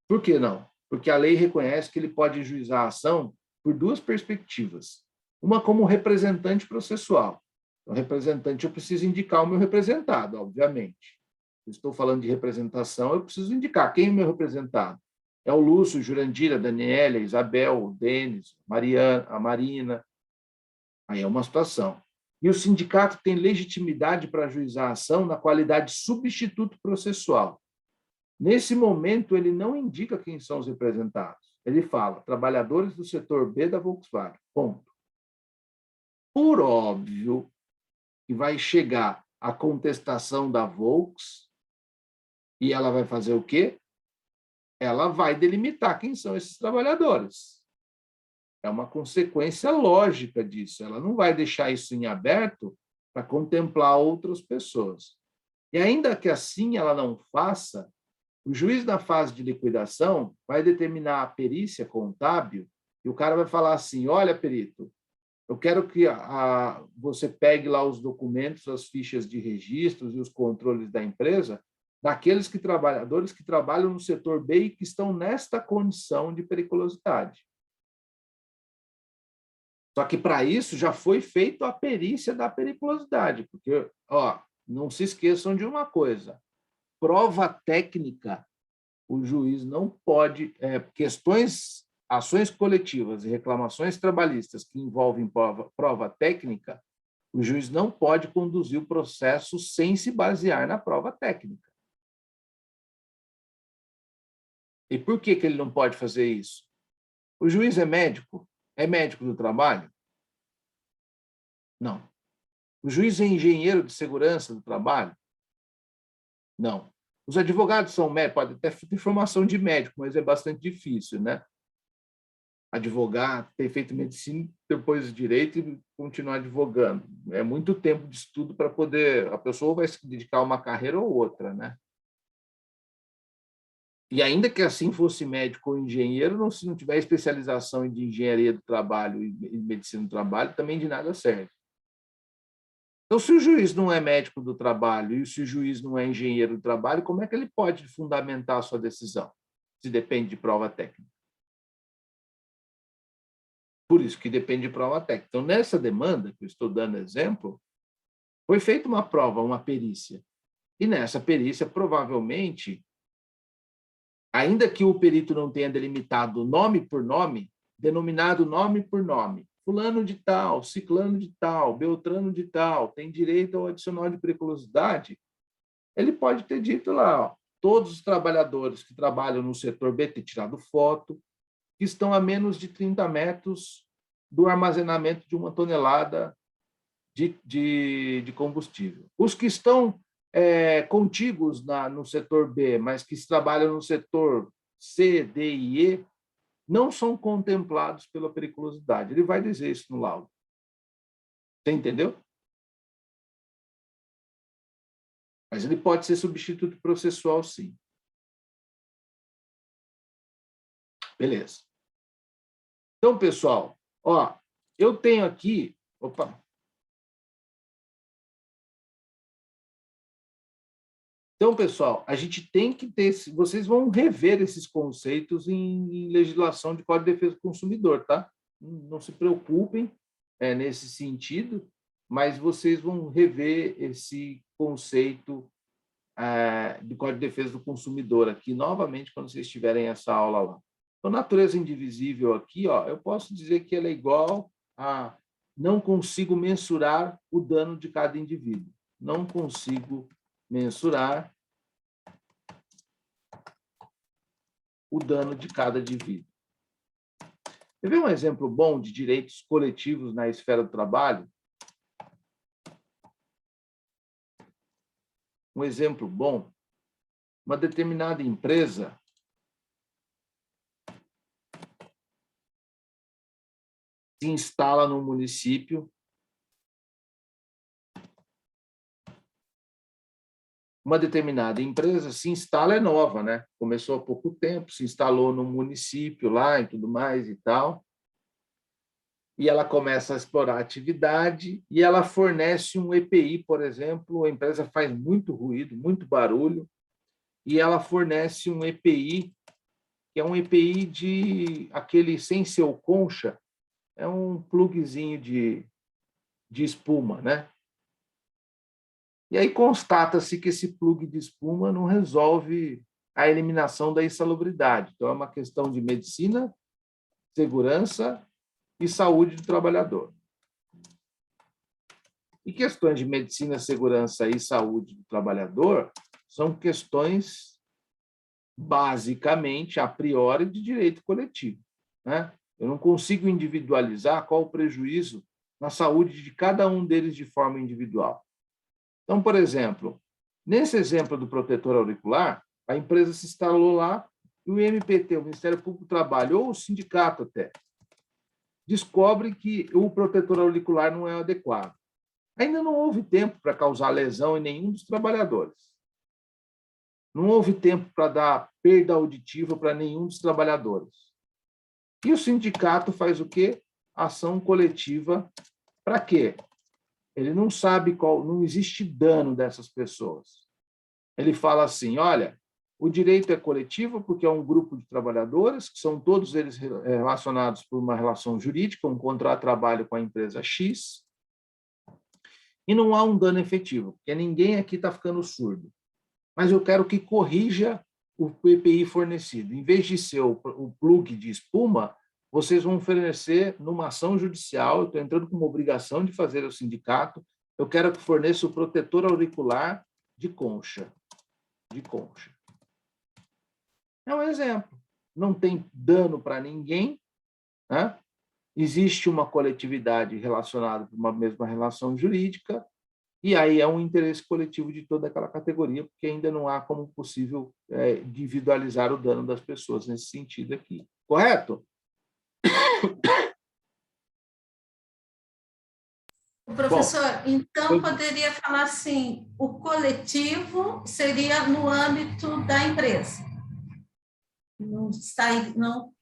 Por que não? Porque a lei reconhece que ele pode ajuizar a ação por duas perspectivas. Uma como representante processual. O representante, eu preciso indicar o meu representado, obviamente. Eu estou falando de representação, eu preciso indicar quem é o meu representado. É o Lúcio, Jurandir, a Daniela, a Isabel, o Denis, a Marina. Aí é uma situação. E o sindicato tem legitimidade para ajuizar a ação na qualidade de substituto processual. Nesse momento, ele não indica quem são os representados. Ele fala, trabalhadores do setor B da Volkswagen, ponto. Por óbvio que vai chegar a contestação da Volks e ela vai fazer o quê? ela vai delimitar quem são esses trabalhadores. É uma consequência lógica disso. Ela não vai deixar isso em aberto para contemplar outras pessoas. E ainda que assim ela não faça, o juiz, na fase de liquidação, vai determinar a perícia contábil e o cara vai falar assim: olha, perito, eu quero que você pegue lá os documentos, as fichas de registros e os controles da empresa daqueles trabalhadores que trabalham no setor B e que estão nesta condição de periculosidade. Só que, para isso, já foi feita a perícia da periculosidade, porque, não se esqueçam de uma coisa: prova técnica, o juiz não pode, ações coletivas e reclamações trabalhistas que envolvem prova técnica, o juiz não pode conduzir o processo sem se basear na prova técnica. E por que ele não pode fazer isso? O juiz é médico? É médico do trabalho? Não. O juiz é engenheiro de segurança do trabalho? Não. Os advogados são médicos, pode até ter formação de médico, mas é bastante difícil, né? Advogar, ter feito medicina, depois direito e continuar advogando. É muito tempo de estudo para poder... A pessoa vai se dedicar a uma carreira ou outra, né? E ainda que assim fosse médico ou engenheiro, se não tiver especialização de engenharia do trabalho e medicina do trabalho, também de nada serve. Então, se o juiz não é médico do trabalho e se o juiz não é engenheiro do trabalho, como é que ele pode fundamentar a sua decisão, se depende de prova técnica? Por isso que depende de prova técnica. Então, nessa demanda, que eu estou dando exemplo, foi feita uma prova, uma perícia. E nessa perícia, provavelmente, ainda que o perito não tenha delimitado nome por nome, denominado nome por nome, fulano de tal, ciclano de tal, beltrano de tal, tem direito ao adicional de periculosidade, ele pode ter dito lá, todos os trabalhadores que trabalham no setor B, ter tirado foto, que estão a menos de 30 metros do armazenamento de 1 tonelada de combustível. Os que estão contíguos no setor B, mas que trabalham no setor C, D e E, não são contemplados pela periculosidade. Ele vai dizer isso no laudo. Você entendeu? Mas ele pode ser substituto processual, sim. Beleza. Então, pessoal, eu tenho aqui... Opa! Então, pessoal, a gente tem que ter... Vocês vão rever esses conceitos em legislação de Código de Defesa do Consumidor, tá? Não se preocupem nesse sentido, mas vocês vão rever esse conceito do Código de Defesa do Consumidor aqui, novamente, quando vocês tiverem essa aula lá. Então, natureza indivisível aqui, eu posso dizer que ela é igual a não consigo mensurar o dano de cada indivíduo. Não consigo mensurar o dano de cada indivíduo. Quer ver um exemplo bom de direitos coletivos na esfera do trabalho? Um exemplo bom, uma determinada empresa se instala num município, uma determinada empresa se instala, é nova, né? Começou há pouco tempo, se instalou no município lá e tudo mais e tal, e ela começa a explorar a atividade e ela fornece um EPI, por exemplo, a empresa faz muito ruído, muito barulho, e ela fornece um EPI, que é um EPI de aquele sem ser o concha, é um plugzinho de espuma, né? E aí constata-se que esse plug de espuma não resolve a eliminação da insalubridade. Então, é uma questão de medicina, segurança e saúde do trabalhador. E questões de medicina, segurança e saúde do trabalhador são questões, basicamente, a priori, de direito coletivo, né? Eu não consigo individualizar qual o prejuízo na saúde de cada um deles de forma individual. Então, por exemplo, nesse exemplo do protetor auricular, a empresa se instalou lá, e o MPT, o Ministério Público do Trabalho, ou o sindicato até, descobre que o protetor auricular não é adequado. Ainda não houve tempo para causar lesão em nenhum dos trabalhadores. Não houve tempo para dar perda auditiva para nenhum dos trabalhadores. E o sindicato faz o quê? Ação coletiva. Para quê? Ele não sabe qual, não existe dano dessas pessoas. Ele fala assim, olha, o direito é coletivo porque é um grupo de trabalhadores, que são todos eles relacionados por uma relação jurídica, um contrato de trabalho com a empresa X, e não há um dano efetivo, porque ninguém aqui está ficando surdo. Mas eu quero que corrija o PPI fornecido. Em vez de ser o plug de espuma, vocês vão fornecer numa ação judicial, eu estou entrando com uma obrigação de fazer ao sindicato, eu quero que forneça o protetor auricular de concha. De concha. É um exemplo. Não tem dano para ninguém, né? Existe uma coletividade relacionada por uma mesma relação jurídica, e aí é um interesse coletivo de toda aquela categoria, porque ainda não há como possível individualizar o dano das pessoas nesse sentido aqui. Correto? Professor, então eu- poderia falar assim, o coletivo seria no âmbito da empresa. Não,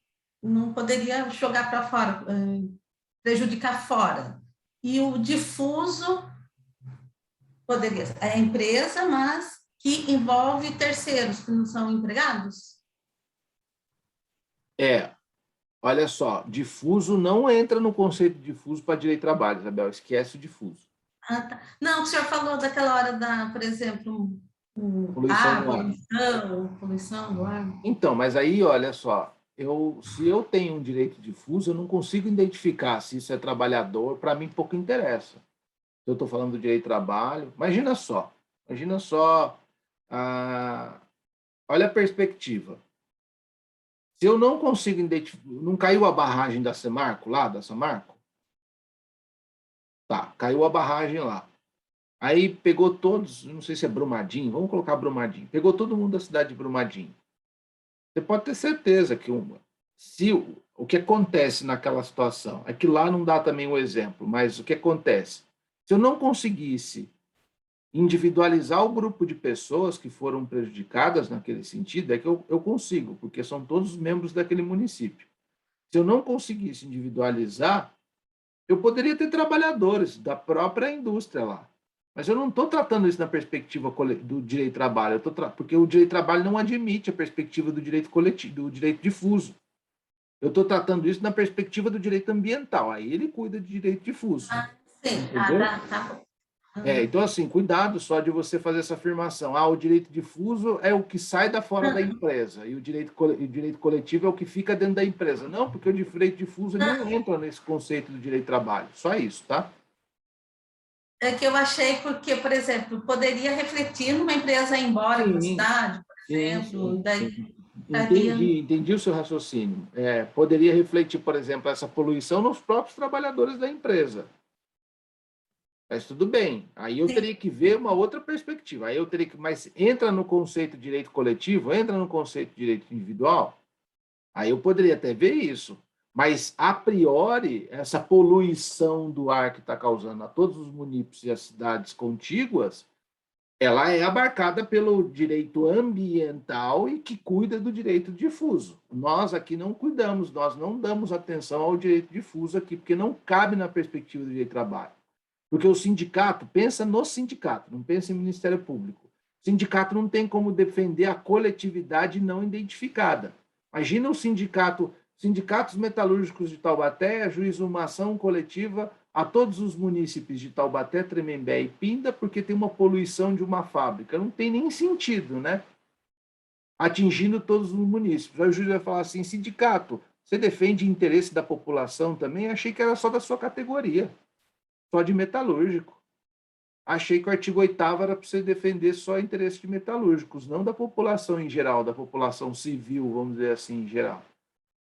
não poderia jogar para fora, prejudicar fora. E o difuso poderia ser a empresa, mas que envolve terceiros, que não são empregados? Olha só, difuso não entra no conceito de difuso para direito de trabalho, Isabel, esquece o difuso. Ah, tá. Não, o senhor falou daquela hora da, por exemplo, Poluição no ar. poluição do ar. Então, mas aí, olha só, se eu tenho um direito difuso, eu não consigo identificar se isso é trabalhador, para mim pouco interessa. Eu estou falando do direito de trabalho, imagina só, olha a perspectiva. Se eu não consigo identificar, não caiu a barragem da Samarco lá, da Samarco? Tá, caiu a barragem lá. Aí pegou todos, não sei se é Brumadinho, vamos colocar Brumadinho, pegou todo mundo da cidade de Brumadinho. Você pode ter certeza que se o que acontece naquela situação, é que lá não dá também um exemplo, mas o que acontece? Se eu não conseguisse individualizar o grupo de pessoas que foram prejudicadas naquele sentido, é que eu consigo, porque são todos membros daquele município. Se eu não conseguisse individualizar, eu poderia ter trabalhadores da própria indústria lá. Mas eu não estou tratando isso na perspectiva do direito de trabalho, porque o direito de trabalho não admite a perspectiva do direito coletivo, do direito difuso. Eu estou tratando isso na perspectiva do direito ambiental. Aí ele cuida de direito difuso. Ah, sim. Entendeu? Tá bom. Então, assim, cuidado só de você fazer essa afirmação. O direito difuso é o que sai da fora da empresa e o direito coletivo é o que fica dentro da empresa. Não, porque o direito difuso não entra nesse conceito do direito de trabalho. Só isso, tá? É que eu achei porque, por exemplo, poderia refletir numa empresa ir embora da cidade, por exemplo, daí Entendi o seu raciocínio. Poderia refletir, por exemplo, essa poluição nos próprios trabalhadores da empresa. Mas tudo bem. Aí eu teria que ver uma outra perspectiva. Aí eu teria que, mas entra no conceito de direito coletivo, entra no conceito de direito individual. Aí eu poderia até ver isso. Mas, a priori, essa poluição do ar que está causando a todos os munícipes e as cidades contíguas, ela é abarcada pelo direito ambiental e que cuida do direito difuso. Nós aqui não cuidamos, nós não damos atenção ao direito difuso aqui, porque não cabe na perspectiva do direito de trabalho. Porque o sindicato, pensa no sindicato, não pensa em Ministério Público. O sindicato não tem como defender a coletividade não identificada. Imagina o sindicatos metalúrgicos de Taubaté ajuizam uma ação coletiva a todos os munícipes de Taubaté, Tremembé e Pinda, porque tem uma poluição de uma fábrica. Não tem nem sentido, né? Atingindo todos os munícipes. Aí o juiz vai falar assim, sindicato, você defende interesse da população também? Achei que era só da sua categoria, só de metalúrgico. Achei que o artigo 8º era para você defender só interesse de metalúrgicos, não da população em geral, da população civil, vamos dizer assim, em geral.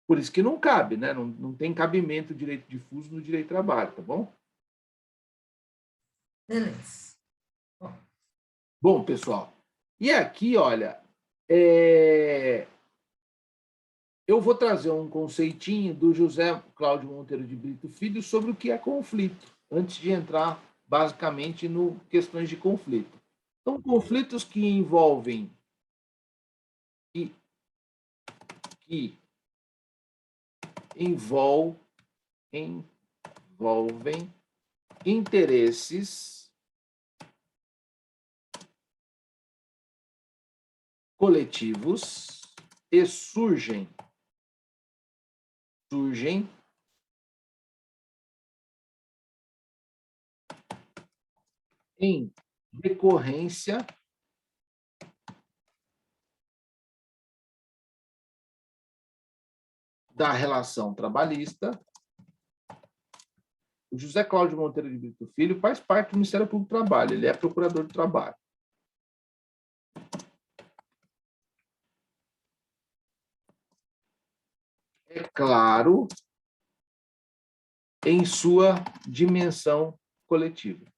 Por isso que não cabe, né? Não tem cabimento o direito difuso no direito de trabalho, tá bom? Beleza. Bom, pessoal, e aqui, olha, eu vou trazer um conceitinho do José Cláudio Monteiro de Brito Filho sobre o que é conflito, antes de entrar basicamente no questões de conflito. Então, conflitos que envolvem envolvem interesses coletivos e surgem em decorrência da relação trabalhista. O José Cláudio Monteiro de Brito Filho faz parte do Ministério Público do Trabalho, ele é procurador de trabalho. É claro, em sua dimensão coletiva.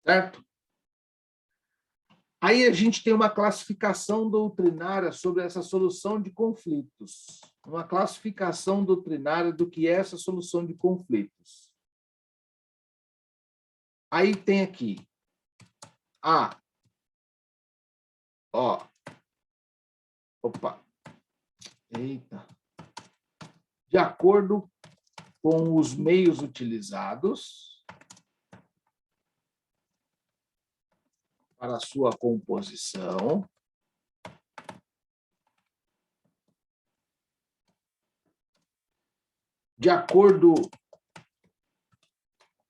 Certo? Aí a gente tem uma classificação doutrinária sobre essa solução de conflitos. Uma classificação doutrinária do que é essa solução de conflitos. Aí tem aqui. Eita. De acordo com os meios utilizados para a sua composição, de acordo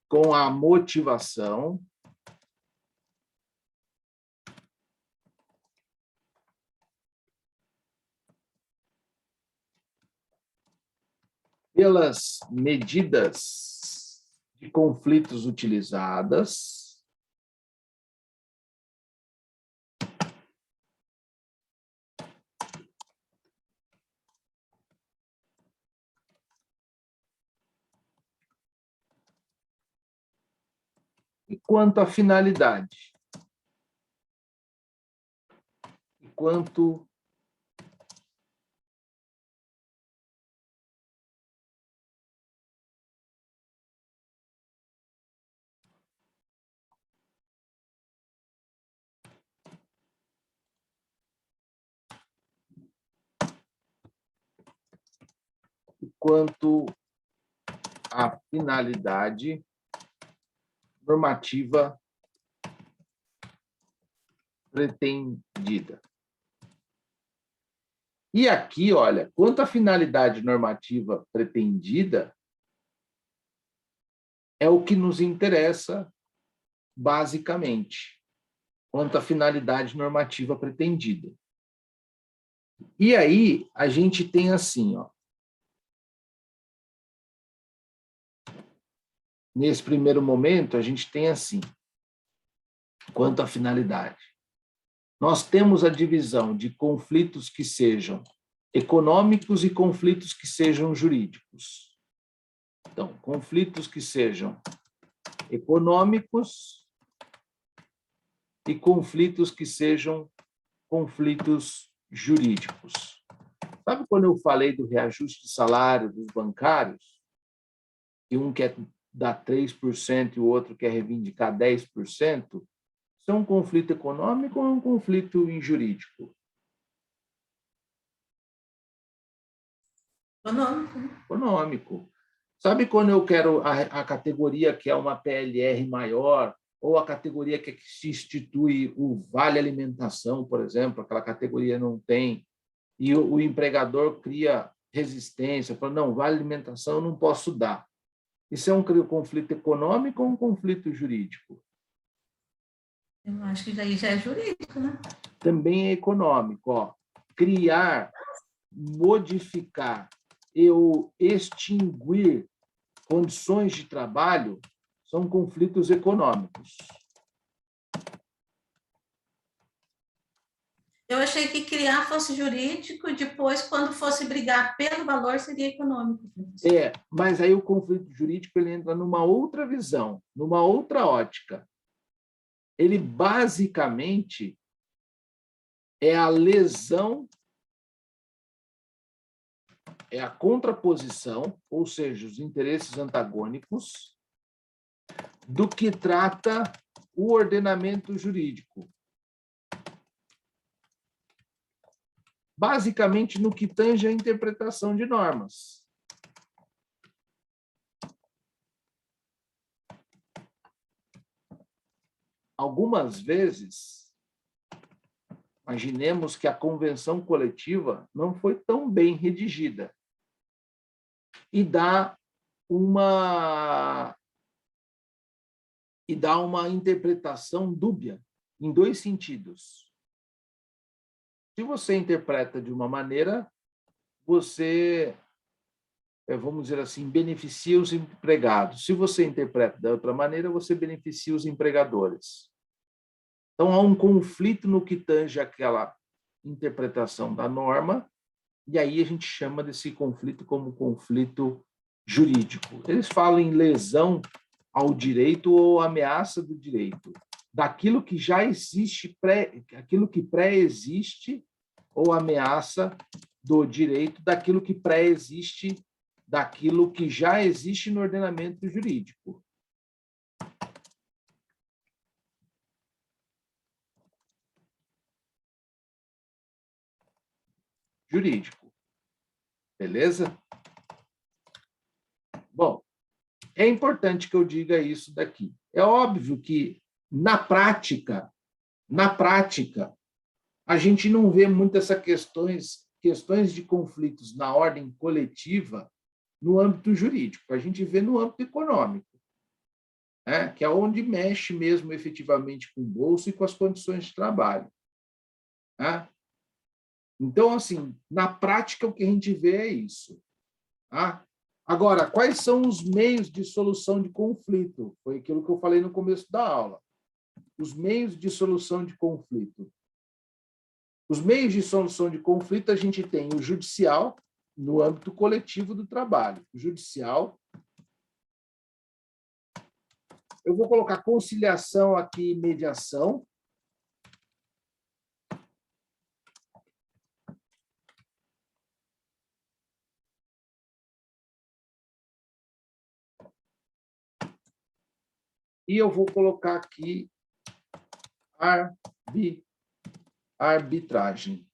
com a motivação, pelas medidas de conflitos utilizadas, e quanto à finalidade, quanto à finalidade normativa pretendida. E aqui, olha, quanto à finalidade normativa pretendida, é o que nos interessa basicamente, quanto à finalidade normativa pretendida. E aí, a gente tem assim, ó, nesse primeiro momento, a gente tem assim, quanto à finalidade. Nós temos a divisão de conflitos que sejam econômicos e conflitos que sejam jurídicos. Então, conflitos que sejam econômicos e conflitos que sejam conflitos jurídicos. Sabe quando eu falei do reajuste de salário dos bancários? E um quer dar 3% e o outro quer reivindicar 10%? Isso é um conflito econômico ou é um conflito jurídico? Econômico. Sabe quando eu quero a categoria que é uma PLR maior, ou a categoria que se institui o Vale Alimentação, por exemplo, aquela categoria não tem, e o empregador cria resistência, fala, não, Vale Alimentação eu não posso dar. Isso é um conflito econômico ou um conflito jurídico? Eu acho que daí já é jurídico, né? Também é econômico. Ó. Criar, modificar ou extinguir condições de trabalho são conflitos econômicos. Eu achei que criar fosse jurídico, depois, quando fosse brigar pelo valor, seria econômico. Mas aí o conflito jurídico ele entra numa outra visão, numa outra ótica. Ele basicamente é a lesão, é a contraposição, ou seja, os interesses antagônicos, do que trata o ordenamento jurídico. Basicamente, no que tange a interpretação de normas. Algumas vezes, imaginemos que a convenção coletiva não foi tão bem redigida e dá uma interpretação dúbia, em dois sentidos. Se você interpreta de uma maneira, você, vamos dizer assim, beneficia os empregados. Se você interpreta da outra maneira, você beneficia os empregadores. Então, há um conflito no que tange aquela interpretação da norma, e aí a gente chama desse conflito como conflito jurídico. Eles falam em lesão ao direito ou ameaça do direito, daquilo que já existe, aquilo que pré-existe, ou ameaça do direito daquilo que pré-existe, daquilo que já existe no ordenamento jurídico. Jurídico. Beleza? Bom, é importante que eu diga isso daqui. É óbvio que, na prática, a gente não vê muito essas questões de conflitos na ordem coletiva no âmbito jurídico. A gente vê no âmbito econômico, né? Que é onde mexe mesmo efetivamente com o bolso e com as condições de trabalho. Né? Então, assim, na prática, o que a gente vê é isso. Tá? Agora, quais são os meios de solução de conflito? Foi aquilo que eu falei no começo da aula. Os meios de solução de conflito. Os meios de solução de conflito, a gente tem o judicial, no âmbito coletivo do trabalho. O judicial. Eu vou colocar conciliação aqui e mediação. E eu vou colocar aqui arbitragem.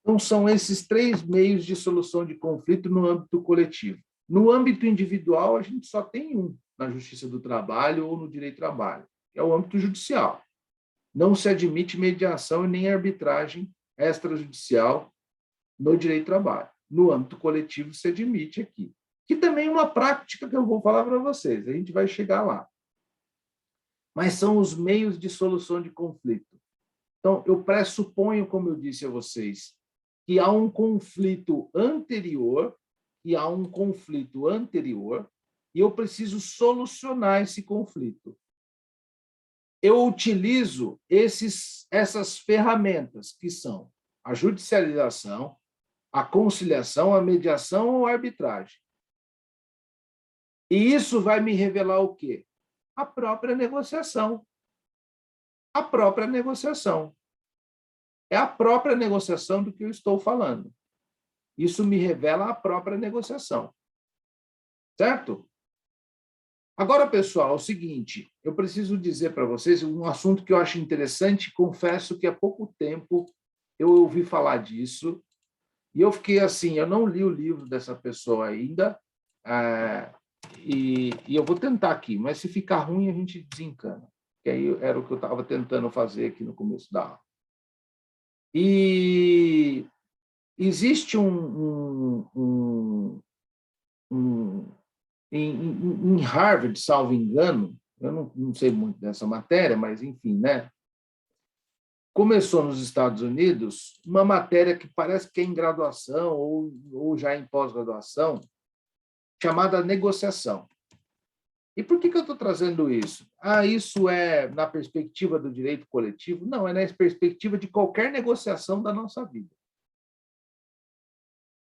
Então, são esses três meios de solução de conflito no âmbito coletivo. No âmbito individual, a gente só tem um, na Justiça do Trabalho ou no Direito do Trabalho, que é o âmbito judicial. Não se admite mediação e nem arbitragem extrajudicial no Direito do Trabalho. No âmbito coletivo, se admite aqui. Que também é uma prática que eu vou falar para vocês, a gente vai chegar lá. Mas são os meios de solução de conflito. Então, eu pressuponho, como eu disse a vocês, que há um conflito anterior, e eu preciso solucionar esse conflito. Eu utilizo essas ferramentas, que são a judicialização, a conciliação, a mediação ou a arbitragem. E isso vai me revelar o quê? A própria negociação. A própria negociação. É a própria negociação do que eu estou falando. Isso me revela a própria negociação. Certo? Agora, pessoal, é o seguinte, eu preciso dizer para vocês um assunto que eu acho interessante, confesso que há pouco tempo eu ouvi falar disso, e eu fiquei assim, eu não li o livro dessa pessoa ainda, e eu vou tentar aqui, mas se ficar ruim, a gente desencana. Que aí era o que eu estava tentando fazer aqui no começo da aula. E existe em Harvard, salvo engano, eu não sei muito dessa matéria, mas enfim, né? Começou nos Estados Unidos uma matéria que parece que é em graduação ou já em pós-graduação, chamada negociação. E por que eu estou trazendo isso? Isso é na perspectiva do direito coletivo? Não, é na perspectiva de qualquer negociação da nossa vida.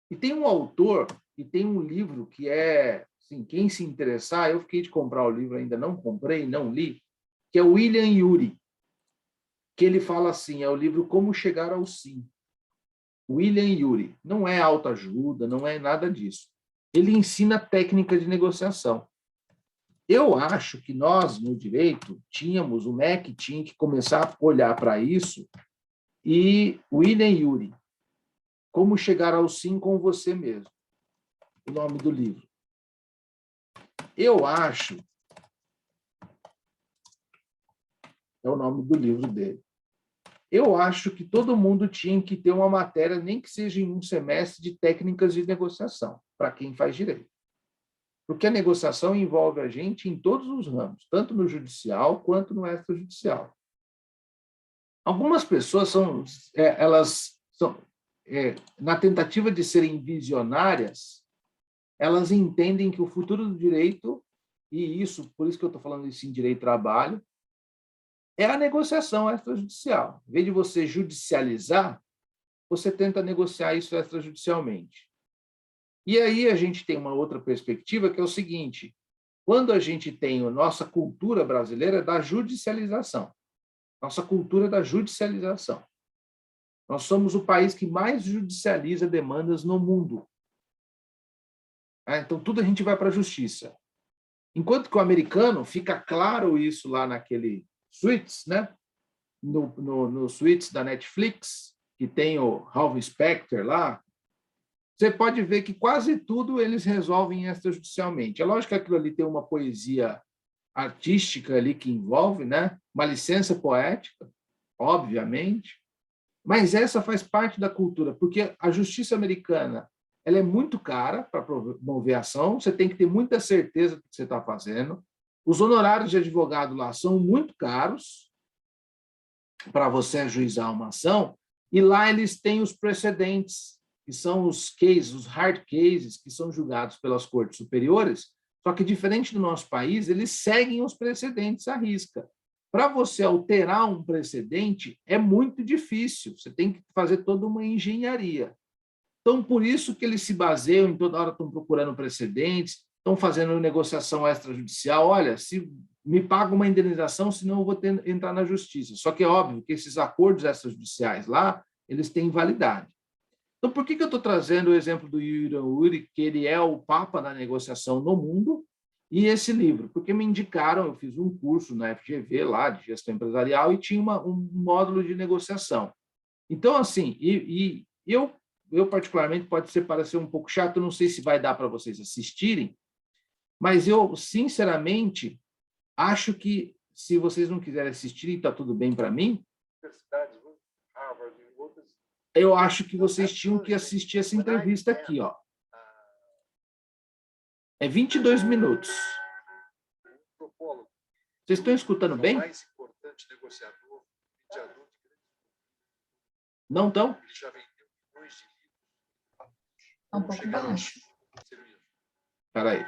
E tem um autor, e tem um livro que é, assim, quem se interessar, eu fiquei de comprar o livro, ainda não comprei, não li, que é o William Ury, que ele fala assim, é o livro Como Chegar ao Sim. William Ury. Não é autoajuda, não é nada disso. Ele ensina técnica de negociação. Eu acho que nós, no direito, o MEC tinha que começar a olhar para isso, e William Ury, Como Chegar ao Sim com Você Mesmo, o nome do livro. Eu acho, é o nome do livro dele, eu acho que todo mundo tinha que ter uma matéria, nem que seja em um semestre, de técnicas de negociação, para quem faz direito. Porque a negociação envolve a gente em todos os ramos, tanto no judicial quanto no extrajudicial. Algumas pessoas na tentativa de serem visionárias, elas entendem que o futuro do direito, e isso, por isso que eu estou falando isso em direito do trabalho, é a negociação extrajudicial. Em vez de você judicializar, você tenta negociar isso extrajudicialmente. E aí a gente tem uma outra perspectiva, que é o seguinte: quando a gente tem a nossa cultura brasileira da judicialização, nossa cultura da judicialização. Nós somos o país que mais judicializa demandas no mundo. Então, tudo a gente vai para a justiça. Enquanto que o americano, fica claro isso lá naquele Suits, né? No Suits da Netflix, que tem o Harvey Specter lá, você pode ver que quase tudo eles resolvem extrajudicialmente. É lógico que aquilo ali tem uma poesia artística ali que envolve, né? Uma licença poética, obviamente, mas essa faz parte da cultura, porque a justiça americana, ela é muito cara para promover a ação, você tem que ter muita certeza do que você está fazendo, os honorários de advogado lá são muito caros para você ajuizar uma ação, e lá eles têm os precedentes, que são os cases, os hard cases, que são julgados pelas cortes superiores, só que, diferente do nosso país, eles seguem os precedentes à risca. Para você alterar um precedente, é muito difícil, você tem que fazer toda uma engenharia. Então, por isso que eles se baseiam, em toda hora estão procurando precedentes, estão fazendo negociação extrajudicial. Olha, se me paga uma indenização, senão eu vou entrar na justiça. Só que é óbvio que esses acordos extrajudiciais lá, eles têm validade. Então, por que eu estou trazendo o exemplo do William Ury, que ele é o papa da negociação no mundo, e esse livro? Porque me indicaram, eu fiz um curso na FGV lá, de gestão empresarial, e tinha um módulo de negociação. Então, assim, eu particularmente, pode parecer um pouco chato, não sei se vai dar para vocês assistirem, mas eu, sinceramente, acho que, se vocês não quiserem assistir, está tudo bem para mim, eu acho que vocês tinham que assistir essa entrevista aqui, ó. É 22 minutos. Vocês estão escutando bem? Não estão? É um pouco baixo. Espera aí.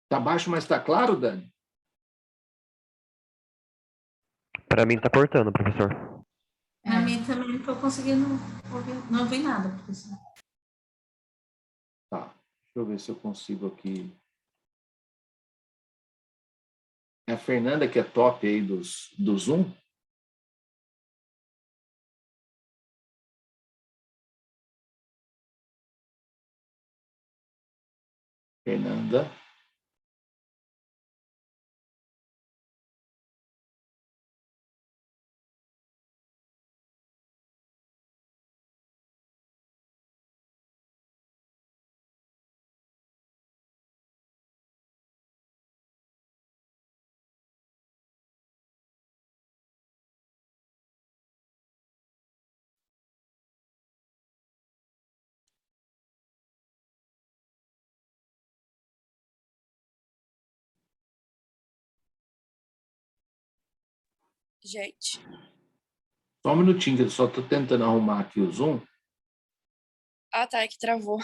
Está baixo, mas está claro, Dani? Para mim tá cortando, professor. A mim também não estou conseguindo ouvir, não ouvi nada, professor. Tá, deixa eu ver se eu consigo aqui. É a Fernanda, que é top aí do Zoom. Fernanda. Gente, Só um minutinho, que eu só estou tentando arrumar aqui o Zoom. Ah, tá, é que travou.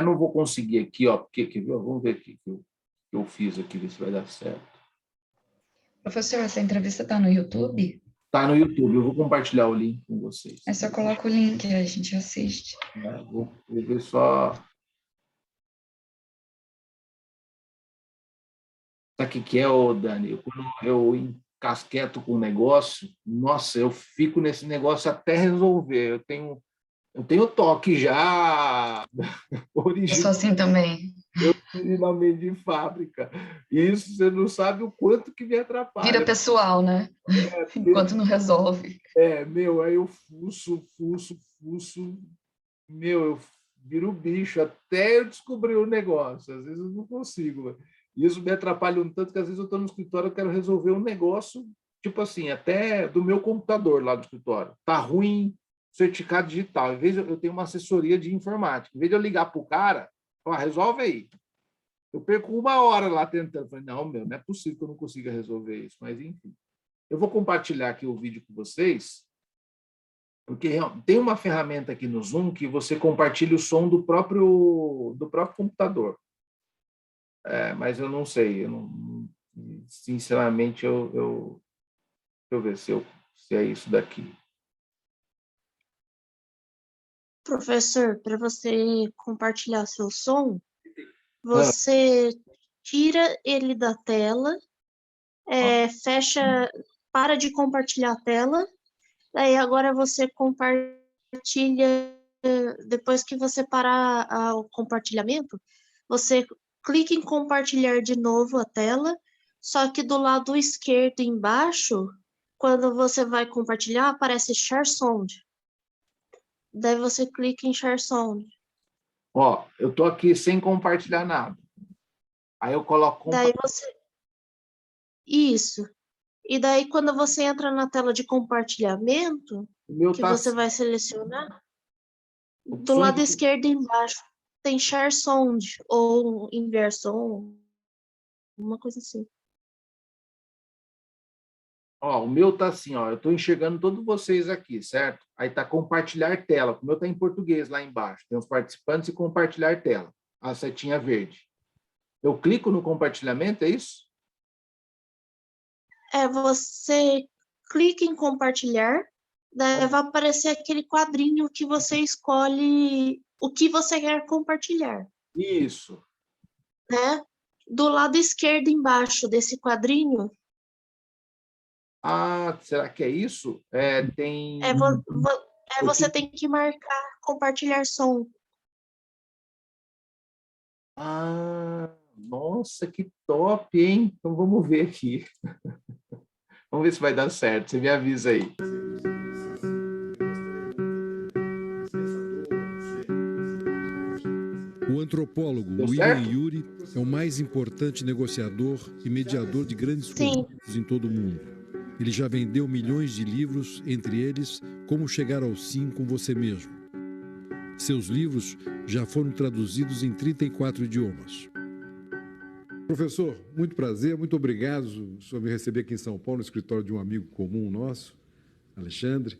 Não vou conseguir aqui, ó, porque aqui, vamos ver aqui que eu fiz aqui, ver se vai dar certo. Professor, essa entrevista está no YouTube? Tá no YouTube, eu vou compartilhar o link com vocês. É só coloca o link, a gente assiste. Vou ver só. Sabe o que é, Dani? Quando eu encasqueto com o negócio, nossa, eu fico nesse negócio até resolver. Eu tenho toque já Eu original. sou assim também. Originalmente de fábrica. Isso você não sabe o quanto que me atrapalha. Vira pessoal, né? Enquanto não resolve. Aí eu fuço, eu viro bicho até eu descobrir o negócio. Às vezes eu não consigo. Isso me atrapalha um tanto que às vezes eu estou no escritório e quero resolver um negócio, tipo assim, até do meu computador lá do escritório. Tá ruim certificado digital. Em vez de eu tenho uma assessoria de informática. Em vez de eu ligar para o cara, resolve aí. Eu perco 1 hora lá tentando. Falei, não, não é possível que eu não consiga resolver isso. Mas, enfim. Eu vou compartilhar aqui o vídeo com vocês, porque tem uma ferramenta aqui no Zoom que você compartilha o som do próprio computador. Mas eu não sei. Sinceramente, deixa eu ver se é isso daqui. Professor, para você compartilhar seu som, você tira ele da tela, fecha, para de compartilhar a tela, daí agora você compartilha, depois que você parar o compartilhamento, você clica em compartilhar de novo a tela, só que do lado esquerdo embaixo, quando você vai compartilhar, aparece Share Sound. Daí você clica em Share Sound. Eu estou aqui sem compartilhar nada. Aí eu coloco... Daí você... Isso. E daí, quando você entra na tela de compartilhamento, que você vai selecionar, do lado esquerdo embaixo tem Share Sound ou Inverso, uma coisa assim. O meu tá assim, eu estou enxergando todos vocês aqui, certo? Aí tá compartilhar tela. O meu tá em português lá embaixo. Tem os participantes e compartilhar tela. A setinha verde. Eu clico no compartilhamento, é isso? Você clica em compartilhar, daí vai aparecer aquele quadrinho que você escolhe o que você quer compartilhar. Isso. Né? Do lado esquerdo embaixo desse quadrinho. Será que é isso? Tem... você tem que marcar compartilhar som. Nossa, que top, hein? Então vamos ver aqui. Vamos ver se vai dar certo. Você me avisa aí. O antropólogo William Ury é o mais importante negociador e mediador de grandes conflitos em todo o mundo. Ele já vendeu milhões de livros, entre eles Como Chegar ao Sim com Você Mesmo. Seus livros já foram traduzidos em 34 idiomas. Professor, muito prazer, muito obrigado por me receber aqui em São Paulo, no escritório de um amigo comum nosso, Alexandre.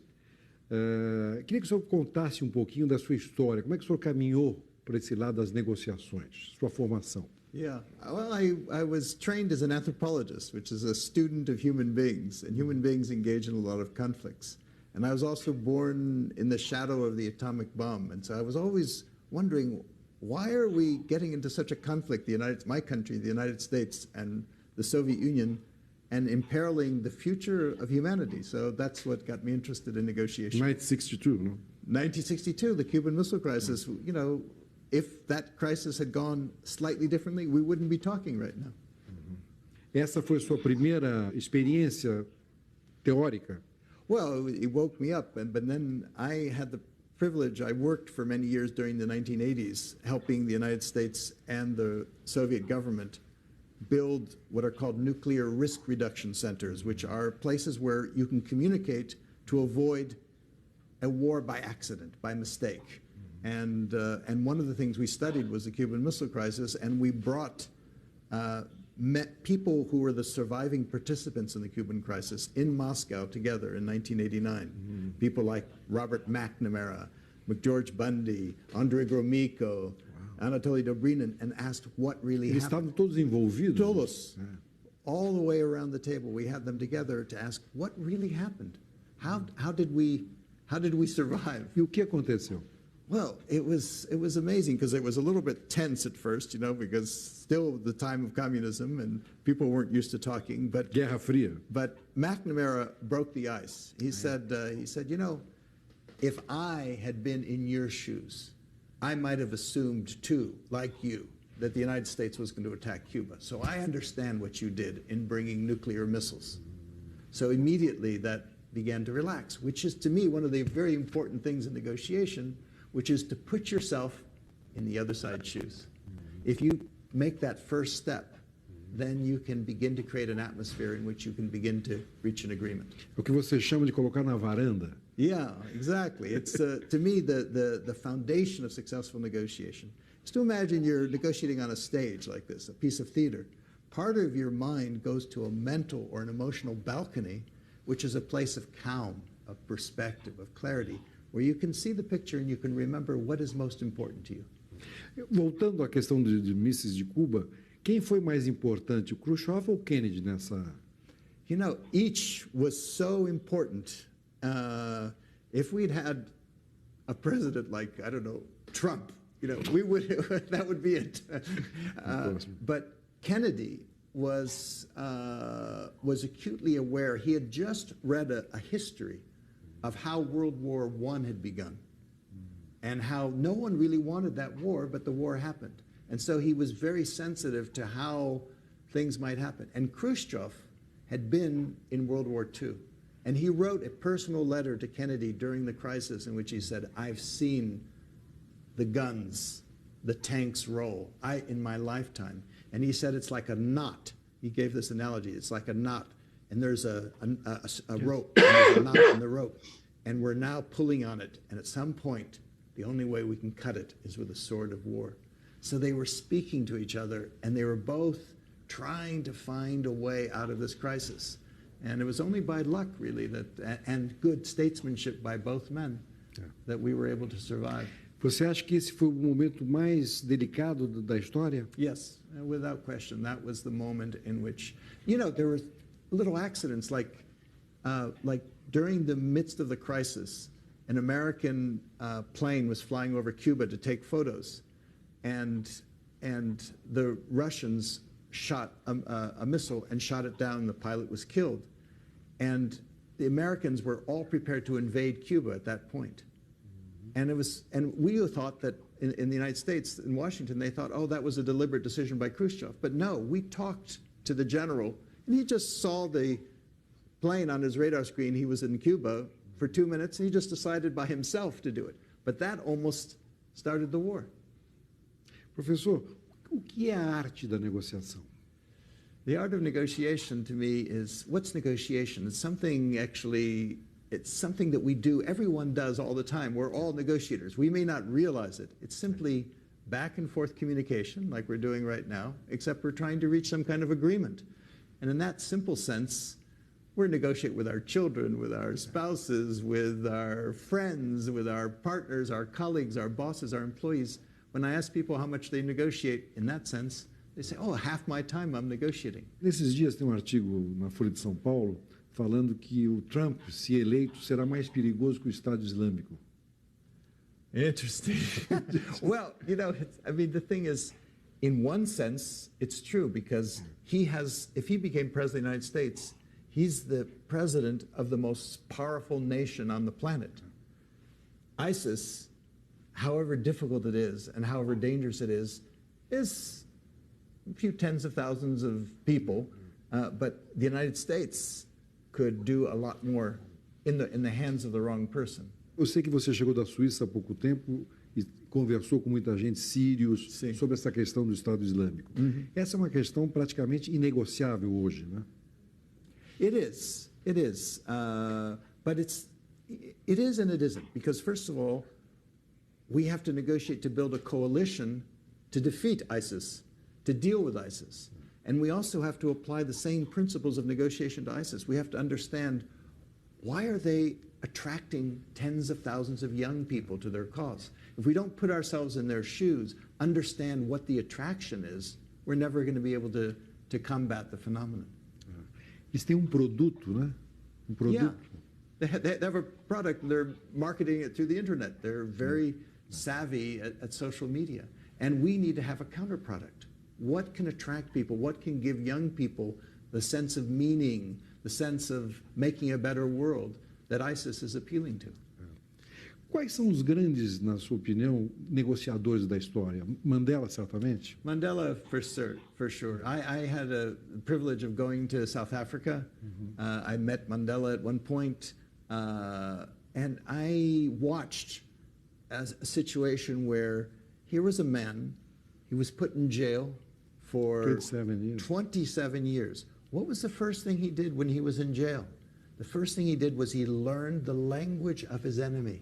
Queria que o senhor contasse um pouquinho da sua história, como é que o senhor caminhou para esse lado das negociações, sua formação. Yeah, well, I was trained as an anthropologist, which is a student of human beings, and human beings engage in a lot of conflicts. And I was also born in the shadow of the atomic bomb, and so I was always wondering, why are we getting into such a conflict, my country, the United States, and the Soviet Union, and imperiling the future of humanity? So that's what got me interested in negotiation. 1962, no? 1962, the Cuban Missile Crisis, you know, if that crisis had gone slightly differently, we wouldn't be talking right now. Essa foi sua primeira experiência teórica? Well, it woke me up, but then I had the privilege, I worked for many years during the 1980s, helping the United States and the Soviet government build what are called nuclear risk reduction centers, which are places where you can communicate to avoid a war by accident, by mistake. And one of the things we studied was the Cuban Missile Crisis, and we brought met people who were the surviving participants in the Cuban crisis in Moscow together in 1989. People like Robert McNamara, McGeorge Bundy, Andrei Gromyko, Anatoly Dobrinin, and asked what really Eles happened. estavam todos envolvidos? Todos. All the way around the table, we had them together to ask what really happened. How did we survive? E o que aconteceu? Well, it was amazing because it was a little bit tense at first, you know, because still the time of communism and people weren't used to talking. But Guerra Fria. But McNamara broke the ice. He said, you know, if I had been in your shoes, I might have assumed too, like you, that the United States was going to attack Cuba. So I understand what you did in bringing nuclear missiles. So immediately that began to relax, which is to me one of the very important things in negotiation, which is to put yourself in the other side's shoes. If you make that first step, then you can begin to create an atmosphere in which you can begin to reach an agreement. O que você chama de colocar na varanda. Yeah, exactly. It's to me the foundation of successful negotiation is to imagine you're negotiating on a stage like this, a piece of theater. Part of your mind goes to a mental or an emotional balcony, which is a place of calm, of perspective, of clarity, where you can see the picture and you can remember what is most important to you. Voltando à questão de mísseis de Cuba, quem foi mais importante, o Khrushchev ou o Kennedy nessa? You know, each was so important. If we'd had a president like, I don't know, Trump, you know, we would that would be it. But Kennedy was acutely aware. He had just read a history of how World War I had begun and how no one really wanted that war, but the war happened. And so he was very sensitive to how things might happen. And Khrushchev had been in World War II. And he wrote a personal letter to Kennedy during the crisis in which he said, I've seen the guns, the tanks roll in my lifetime. And he said it's like a knot. He gave this analogy. It's like a knot. And there's a rope, and there's a knot in the rope, and we're now pulling on it. And at some point, the only way we can cut it is with a sword of war. So they were speaking to each other, and they were both trying to find a way out of this crisis. And it was only by luck, really, and good statesmanship by both men, that we were able to survive. Você acha que esse foi o momento mais delicado da história? Yes, without question. That was the moment in which, you know, there were little accidents like during the midst of the crisis, an American plane was flying over Cuba to take photos, and the Russians shot a missile and shot it down. The pilot was killed, and the Americans were all prepared to invade Cuba at that point. And we thought that in the United States, in Washington, they thought, oh, that was a deliberate decision by Khrushchev. But no, we talked to the general, and he just saw the plane on his radar screen. He was in Cuba for 2 minutes, and he just decided by himself to do it. But that almost started the war. Professor, o que é a arte da negociação? The art of negotiation, to me, is, what's negotiation? It's something that we do, everyone does all the time. We're all negotiators. We may not realize it. It's simply back and forth communication, like we're doing right now, except we're trying to reach some kind of agreement. And in that simple sense, we're negotiating with our children, with our spouses, with our friends, with our partners, our colleagues, our bosses, our employees. When I ask people how much they negotiate in that sense, They say, oh, half my time I'm negotiating. Nesses dias tem um artigo na Folha de São Paulo falando que o Trump, se eleito, será mais perigoso que o Estado Islâmico. Interesting. Well, you know, I mean, the thing is, in one sense, it's true because he has, if he became president of the United States, he's the president of the most powerful nation on the planet. ISIS, however difficult it is and however dangerous it is a few tens of thousands of people, but the United States could do a lot more in the hands of the wrong person. Eu sei que você chegou da Suíça há pouco tempo e conversou com muita gente, sírios, sobre essa questão do Estado Islâmico. Essa é uma questão praticamente inegociável hoje, né? It is, but it is and it isn't, because first of all, we have to negotiate to build a coalition to defeat ISIS, to deal with ISIS. And we also have to apply the same principles of negotiation to ISIS. We have to understand, why are they attracting tens of thousands of young people to their cause? If we don't put ourselves in their shoes, understand what the attraction is, we're never going to be able to combat the phenomenon. Eles têm um produto, né? Um produto. Yeah. They have a product, and they're marketing it through the internet. They're very savvy at social media. And we need to have a counterproduct. What can attract people? What can give young people the sense of meaning, the sense of making a better world that ISIS is appealing to? Quais são os grandes, na sua opinião, negociadores da história? Mandela, certamente? Mandela, for sure. I had a privilege of going to South Africa. I met Mandela at one point, and I watched a situation where here was a man, he was put in jail for 27 years. What was the first thing he did when he was in jail? The first thing he did was he learned the language of his enemy.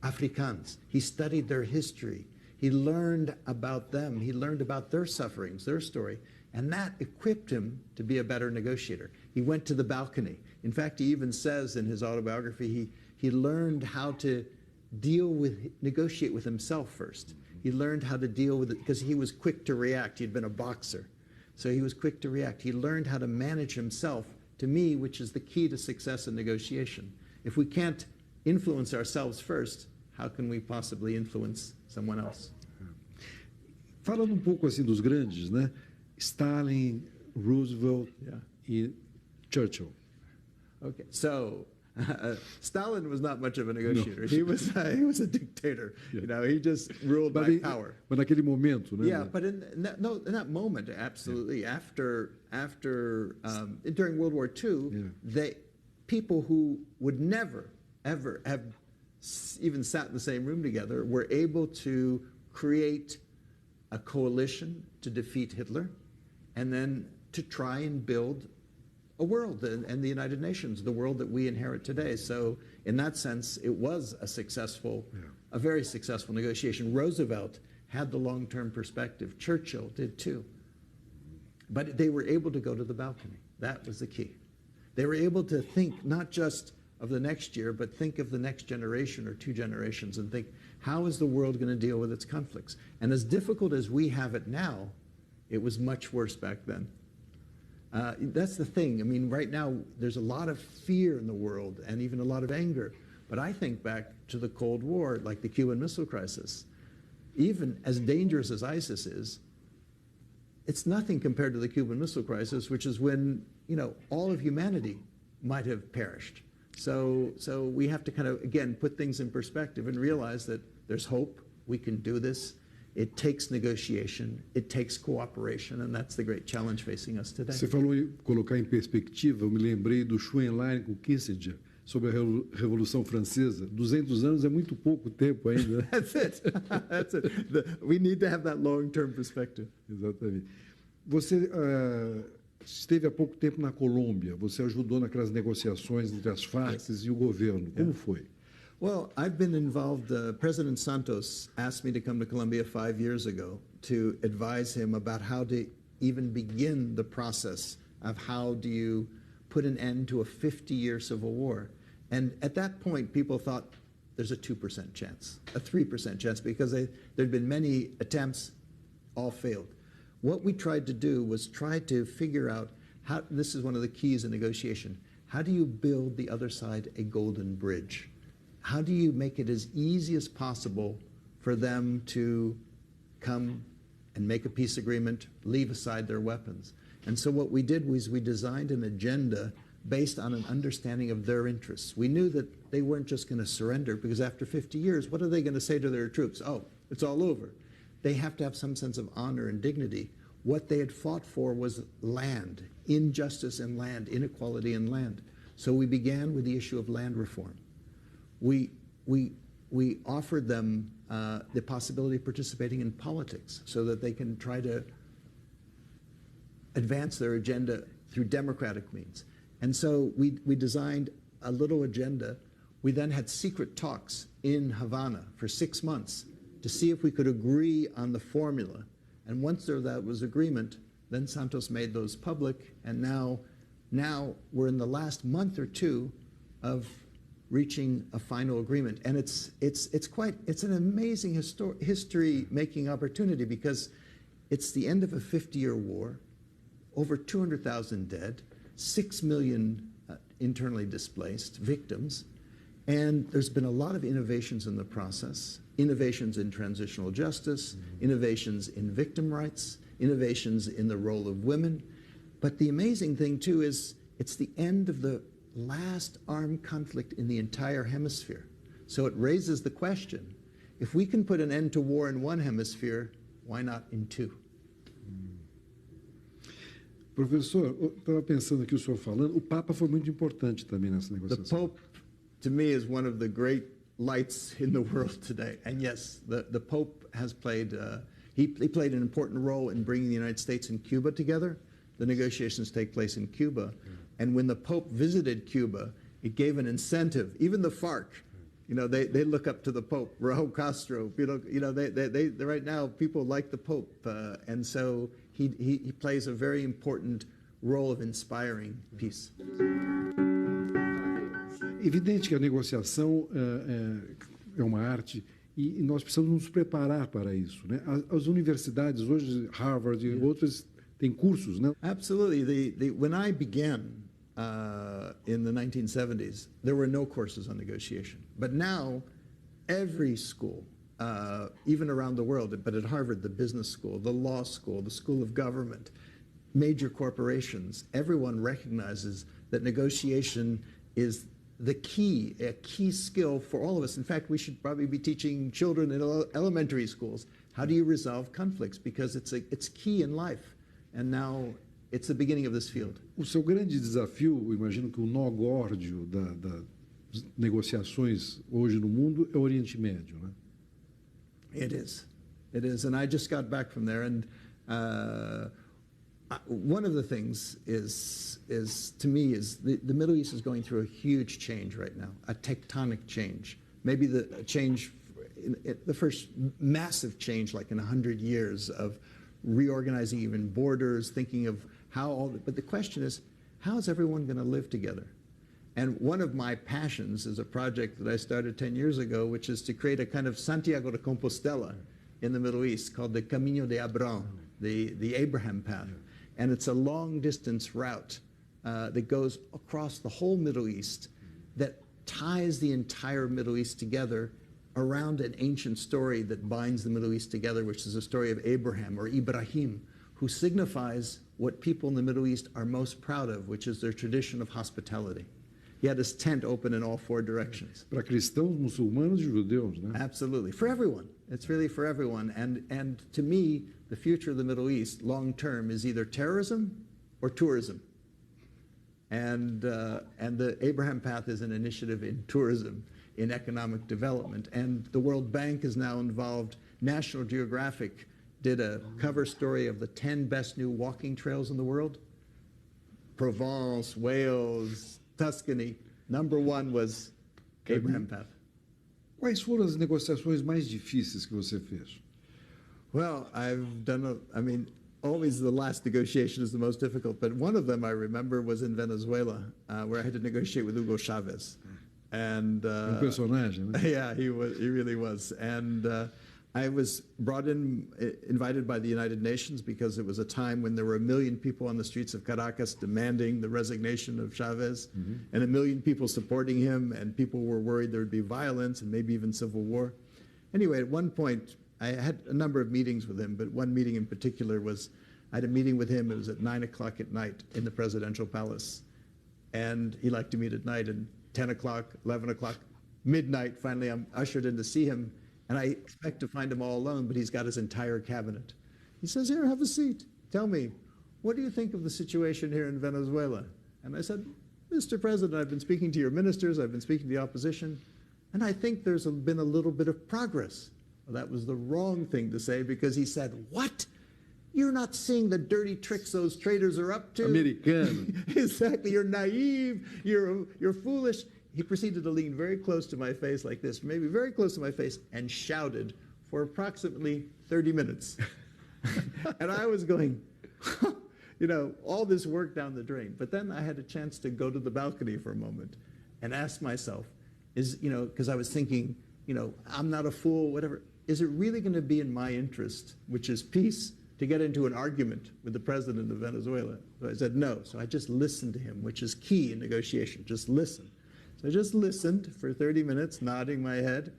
Afrikaans. He studied their history. He learned about them. He learned about their sufferings, their story, and that equipped him to be a better negotiator. He went to the balcony. In fact, he even says in his autobiography, he learned how to negotiate with himself first. He learned how to deal with it because he was quick to react. He'd been a boxer, so he was quick to react. He learned how to manage himself, to me, which is the key to success in negotiation. If we can't influence ourselves first, how can we possibly influence someone else? Falando um pouco assim dos grandes, né? Stalin, Roosevelt e Churchill. Okay, so Stalin was not much of a negotiator. No. He was a dictator. Yeah. You know, he just ruled by power. But naquele momento, né? Yeah, but in that moment, absolutely. Yeah. After during World War II, people who would never ever have even sat in the same room together were able to create a coalition to defeat Hitler, and then to try and build a world and the United Nations, the world that we inherit today. So in that sense, it was a very successful negotiation. Roosevelt had the long-term perspective. Churchill did too. But they were able to go to the balcony. That was the key. They were able to think not just of the next year, but think of the next generation or two generations and think, how is the world going to deal with its conflicts? And as difficult as we have it now, it was much worse back then. That's the thing. I mean, right now, there's a lot of fear in the world and even a lot of anger. But I think back to the Cold War, like the Cuban Missile Crisis. Even as dangerous as ISIS is, it's nothing compared to the Cuban Missile Crisis, which is when, you know, all of humanity might have perished. So we have to kind of, again, put things in perspective and realize that there's hope, we can do this. It takes negotiation, it takes cooperation, and that's the great challenge facing us today. Você falou em colocar em perspectiva, eu me lembrei do Schoenlein com Kissinger sobre a Revolução Francesa. 200 anos é muito pouco tempo ainda. That's it. That's it. We need to have that long-term perspective. Exatamente. Você esteve há pouco tempo na Colômbia. Você ajudou naquelas negociações entre as Farc e o governo. Como foi? Well, I've been involved. President Santos asked me to come to Colombia 5 years ago to advise him about how to even begin the process of how do you put an end to a 50-year civil war. And at that point, people thought there's a 2% chance, a 3% chance, because there'd been many attempts, all failed. what we tried to do was try to figure out how, this is one of the keys in negotiation, how do you build the other side a golden bridge? How do you make it as easy as possible for them to come and make a peace agreement, leave aside their weapons? And so what we did was we designed an agenda based on an understanding of their interests. We knew that they weren't just going to surrender, because after 50 years, what are they going to say to their troops? Oh, it's all over. They have to have some sense of honor and dignity. What they had fought for was land, injustice in land, inequality in land. So we began with the issue of land reform. We offered them the possibility of participating in politics so that they can try to advance their agenda through democratic means. And so we designed a little agenda. We then had secret talks in Havana for 6 months to see if we could agree on the formula. And once that was agreement, then Santos made those public, and now we're in the last month or two of reaching a final agreement. And it's an amazing history-making opportunity, because it's the end of a 50-year war, over 200,000 dead, 6 million internally displaced victims, and there's been a lot of innovations in the process, innovations in transitional justice, innovations in victim rights, innovations in the role of women. But the amazing thing, too, is it's the end of the last armed conflict in the entire hemisphere. So it raises the question, if we can put an end to war in one hemisphere, why not in two? Professor, eu estava pensando aqui o senhor falando, o Papa foi muito importante também nessa negociação. The Pope, to me, is one of the great lights in the world today. And yes, the Pope has played, he played an important role in bringing the United States and Cuba together. The negotiations take place in Cuba. And when the Pope visited Cuba, it gave an incentive. Even the FARC, you know, they look up to the Pope. Raul Castro, they right now people like the Pope, and so he plays a very important role of inspiring peace. Evidente que a negociação é uma arte e nós precisamos nos preparar para isso, né? As universidades hoje, Harvard e outras, têm cursos, né? Absolutely. When I began in the 1970s, there were no courses on negotiation. But now, every school, even around the world, but at Harvard, the business school, the law school, the school of government, major corporations, everyone recognizes that negotiation is a key skill for all of us. In fact, we should probably be teaching children in elementary schools, how do you resolve conflicts? Because it's key in life. And now it's the beginning of this field. O seu grande desafio, eu imagino que o nó górdio das negociações hoje no mundo é o Oriente Médio, né? It is. And I just got back from there, and one of the things is to me is the Middle East is going through a huge change right now, a tectonic change. Maybe the change, the first massive change like in 100 years of reorganizing even borders, thinking of but the question is, how is everyone going to live together? And one of my passions is a project that I started 10 years ago, which is to create a kind of Santiago de Compostela in the Middle East called the Camino de Abraham, the Abraham Path. And it's a long-distance route that goes across the whole Middle East that ties the entire Middle East together around an ancient story that binds the Middle East together, which is a story of Abraham, or Ibrahim, who signifies what people in the Middle East are most proud of, which is their tradition of hospitality. He had his tent open in all four directions. Para cristãos, muçulmanos e judeus, né? Absolutely. For everyone. It's really for everyone. And to me, the future of the Middle East, long term, is either terrorism or tourism. And the Abraham Path is an initiative in tourism, in economic development. And the World Bank is now involved. National Geographic did a cover story of the 10 best new walking trails in the world. Provence, Wales, Tuscany. Number one was Abraham Path. Quais foram as negociações mais difíceis que você fez? Well, always the last negotiation is the most difficult, but one of them I remember was in Venezuela, where I had to negotiate with Hugo Chavez. And personagem, né? Yeah, he really was. And I was invited by the United Nations because it was a time when there were 1 million people on the streets of Caracas demanding the resignation of Chavez, and 1 million people supporting him, and people were worried there would be violence and maybe even civil war. Anyway, at one point, I had a number of meetings with him, but one meeting in particular was, I had a meeting with him, it was at 9 o'clock at night in the presidential palace. And he liked to meet at night, and 10 o'clock, 11 o'clock, midnight, finally I'm ushered in to see him. And I expect to find him all alone, but he's got his entire cabinet. He says, here, have a seat. Tell me, what do you think of the situation here in Venezuela? And I said, Mr. President, I've been speaking to your ministers, I've been speaking to the opposition, and I think there's been a little bit of progress. Well, that was the wrong thing to say, because he said, what? You're not seeing the dirty tricks those traitors are up to? Americano. Exactly, you're naive, you're foolish. He proceeded to lean very close to my face like this, maybe very close to my face, and shouted for approximately 30 minutes. And I was going, you know, all this work down the drain. But then I had a chance to go to the balcony for a moment and ask myself, because I was thinking, I'm not a fool, whatever. Is it really going to be in my interest, which is peace, to get into an argument with the president of Venezuela? So I said no. So I just listened to him, which is key in negotiation, just listen. So I just listened for 30 minutes, nodding my head.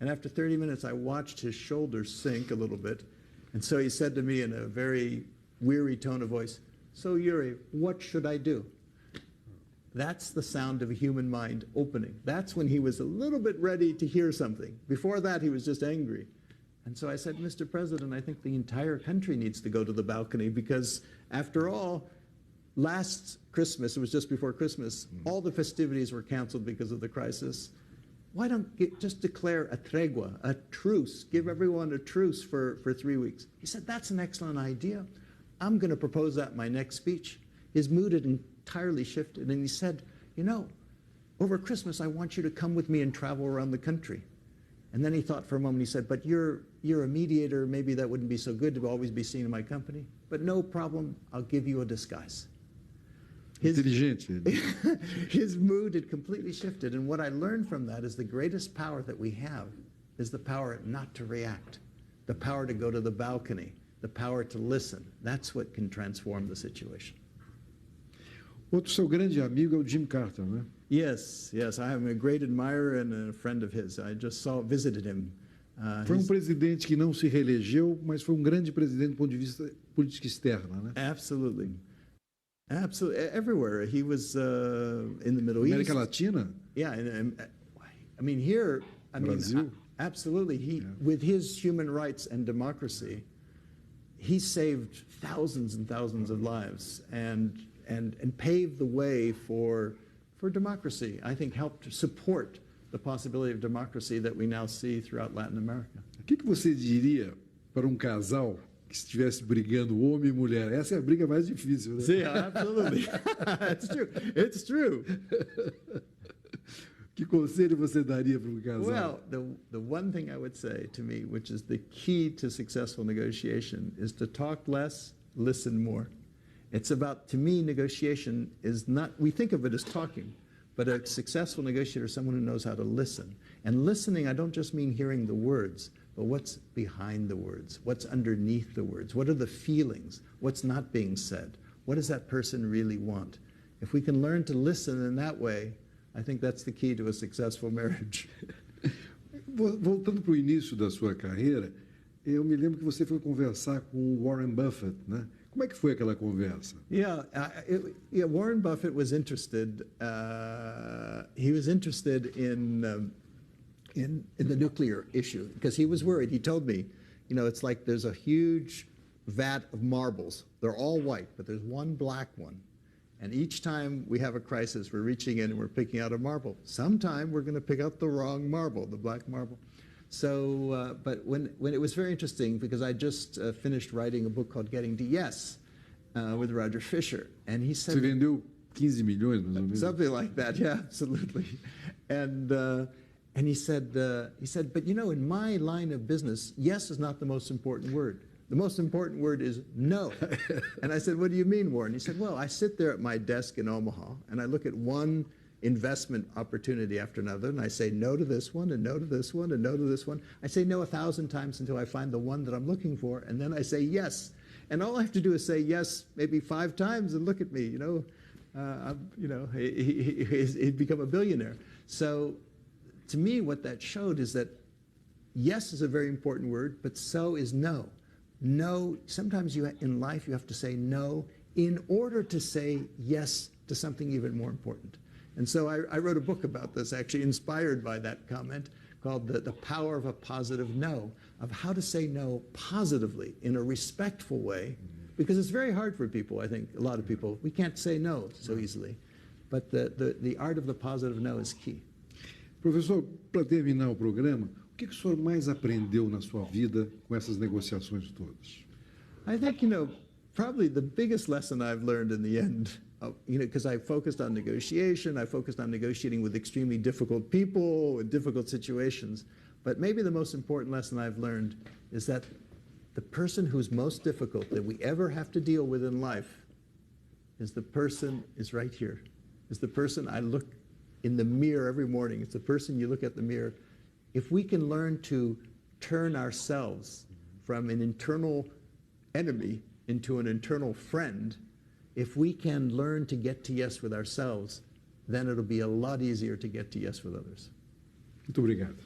And after 30 minutes, I watched his shoulders sink a little bit. And so he said to me in a very weary tone of voice, so Yuri, what should I do? That's the sound of a human mind opening. That's when he was a little bit ready to hear something. Before that, he was just angry. And so I said, Mr. President, I think the entire country needs to go to the balcony, because after all, last Christmas, it was just before Christmas, all the festivities were canceled because of the crisis. Why don't you just declare a tregua, a truce, give everyone a truce for 3 weeks? He said, that's an excellent idea. I'm going to propose that in my next speech. His mood had entirely shifted, and he said, over Christmas, I want you to come with me and travel around the country. And then he thought for a moment, he said, but you're a mediator, maybe that wouldn't be so good to always be seen in my company. But no problem, I'll give you a disguise. His mood had completely shifted, and what I learned from that is the greatest power that we have is the power not to react, the power to go to the balcony, the power to listen. That's what can transform the situation. Outro seu grande amigo é o Jim Carter, né? Yes, I am a great admirer and a friend of his. I just visited him. Foi presidente que não se reelegeu, mas foi grande presidente do ponto de vista política externa, né? Absolutely. Everywhere. He was in the Middle East. América Latina? Yeah, here, Brazil? Absolutely. With his human rights and democracy, he saved thousands and thousands of lives and paved the way for democracy. I think helped support the possibility of democracy that we now see throughout Latin America. O que você diria para casal que estivesse brigando, homem e mulher? Essa é a briga mais difícil, né? Sim, absolutely. It's true. Que conselho você daria para casal? Well, the one thing I would say to me, which is the key to successful negotiation, is to talk less, listen more. It's about, to me, negotiation is not, we think of it as talking, but a successful negotiator is someone who knows how to listen. And listening, I don't just mean hearing the words, but what's behind the words, what's underneath the words, what are the feelings, what's not being said, what does that person really want? If we can learn to listen in that way, I think that's the key to a successful marriage. Voltando para o início da sua carreira, eu me lembro que você foi conversar com o Warren Buffett, né? Como é que foi aquela conversa? Yeah, Warren Buffett was interested. He was interested in the nuclear issue because he was worried. He told me, it's like there's a huge vat of marbles. They're all white, but there's one black one. And each time we have a crisis, we're reaching in and we're picking out a marble. Sometime we're going to pick out the wrong marble, the black marble. So, but when it was very interesting because I just finished writing a book called Getting to Yes with Roger Fisher, and he said, Você vendeu 15 milhões, mais ou menos. Something like that, yeah, absolutely. And he said, but in my line of business, yes is not the most important word. The most important word is no. And I said, what do you mean, Warren? He said, well, I sit there at my desk in Omaha, and I look at one investment opportunity after another, and I say no to this one, and no to this one, and no to this one. I say no 1,000 times until I find the one that I'm looking for, and then I say yes. And all I have to do is say yes maybe 5 times, and look at me, he'd become a billionaire. So to me, what that showed is that yes is a very important word, but so is no. No, sometimes in life you have to say no in order to say yes to something even more important. And so I wrote a book about this, actually inspired by that comment, called The Power of a Positive No, of how to say no positively in a respectful way, because it's very hard for people, I think, a lot of people. We can't say no so easily, but the art of the positive no is key. Professor, para terminar o programa, o que o senhor mais aprendeu na sua vida com essas negociações todas? I think, probably the biggest lesson I've learned in the end, because I focused on negotiation, I focused on negotiating with extremely difficult people, in difficult situations, but maybe the most important lesson I've learned is that the person who's most difficult that we ever have to deal with in life is the person is right here, is the person I look in the mirror every morning. It's the person you look at the mirror. If we can learn to turn ourselves from an internal enemy into an internal friend, if we can learn to get to yes with ourselves, then it'll be a lot easier to get to yes with others. Muito obrigado.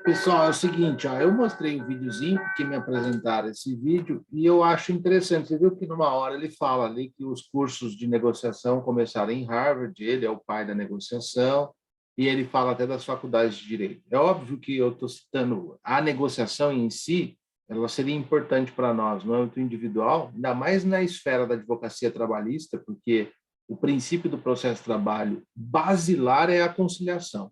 Pessoal, é o seguinte, eu mostrei o videozinho porque me apresentaram esse vídeo e eu acho interessante. Você viu que numa hora ele fala ali que os cursos de negociação começaram em Harvard, ele é o pai da negociação, e ele fala até das faculdades de direito. É óbvio que eu estou citando a negociação em si, ela seria importante para nós no âmbito individual, ainda mais na esfera da advocacia trabalhista, porque o princípio do processo de trabalho basilar é a conciliação.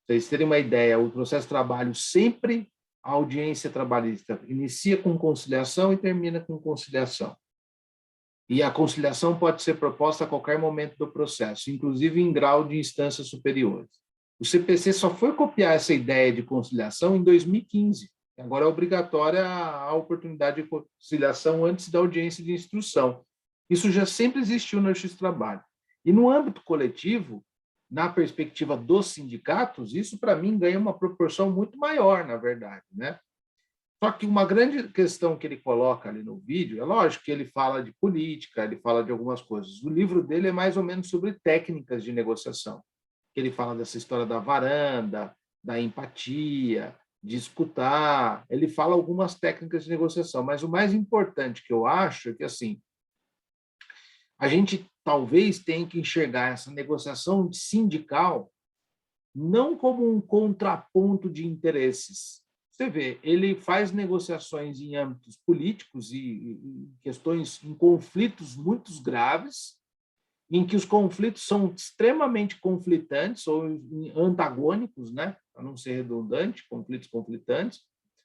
Para vocês terem uma ideia, o processo de trabalho sempre, a audiência trabalhista inicia com conciliação e termina com conciliação. E a conciliação pode ser proposta a qualquer momento do processo, inclusive em grau de instâncias superiores. O CPC só foi copiar essa ideia de conciliação em 2015. Agora é obrigatória a oportunidade de conciliação antes da audiência de instrução. Isso já sempre existiu na Justiça do Trabalho. E no âmbito coletivo, na perspectiva dos sindicatos, isso, para mim, ganha uma proporção muito maior, na verdade, né? Só que uma grande questão que ele coloca ali no vídeo, é lógico que ele fala de política, ele fala de algumas coisas. O livro dele é mais ou menos sobre técnicas de negociação. Ele fala dessa história da varanda, da empatia, de escutar. Ele fala algumas técnicas de negociação, mas o mais importante que eu acho é que, assim, a gente talvez tenha que enxergar essa negociação sindical não como um contraponto de interesses. Você vê, ele faz negociações em âmbitos políticos e questões, em conflitos muito graves, em que os conflitos são extremamente conflitantes ou antagônicos, né? Para não ser redundante, conflitos conflitantes,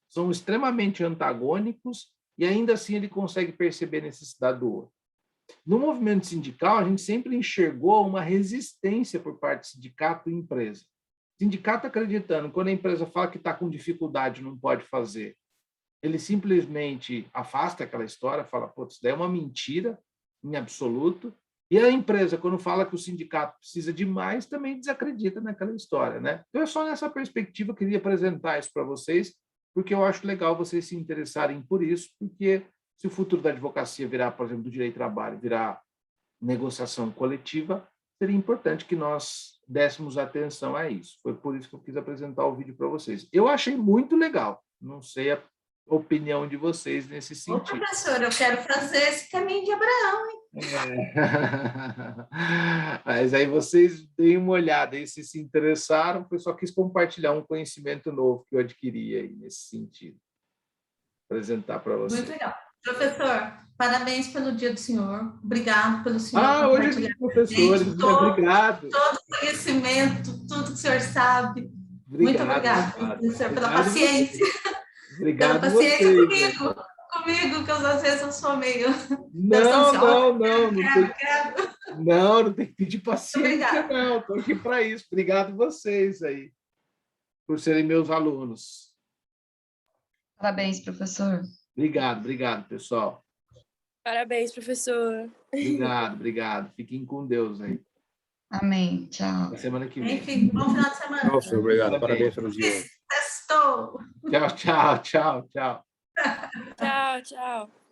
são extremamente antagônicos e ainda assim ele consegue perceber a necessidade do outro. No movimento sindical, a gente sempre enxergou uma resistência por parte do sindicato e empresa. Sindicato acreditando, quando a empresa fala que está com dificuldade, não pode fazer, ele simplesmente afasta aquela história, fala, pô, isso daí é uma mentira, em absoluto, e a empresa, quando fala que o sindicato precisa de mais, também desacredita naquela história, né? Então, é só nessa perspectiva que eu queria apresentar isso para vocês, porque eu acho legal vocês se interessarem por isso, porque se o futuro da advocacia virar, por exemplo, do direito do trabalho, virar negociação coletiva, seria importante que nós dessemos atenção a isso. Foi por isso que eu quis apresentar o vídeo para vocês. Eu achei muito legal. Não sei a opinião de vocês nesse sentido. Ô, professor, eu quero fazer esse caminho de Abraão, hein? Mas aí vocês deem uma olhada aí, se interessaram, eu só quis compartilhar um conhecimento novo que eu adquiri aí nesse sentido. Apresentar para vocês. Muito legal. Professor, parabéns pelo dia do senhor. Obrigado pelo senhor. Hoje é professores, obrigado. Todo o conhecimento, tudo que o senhor sabe. Obrigado, muito obrigado, professor, pela obrigado paciência. Obrigado pela paciência vocês, comigo, que às vezes eu sou meio... Não tem que pedir paciência, não. Estou aqui para isso. Obrigado vocês aí, por serem meus alunos. Parabéns, professor. Obrigado, pessoal. Parabéns, professor. Obrigado. Fiquem com Deus aí. Amém. Tchau. Até semana que vem. Enfim, bom final de semana. Tchau, senhor. Obrigado. Parabéns pelo dia. Sextou. Tchau. Tchau, tchau.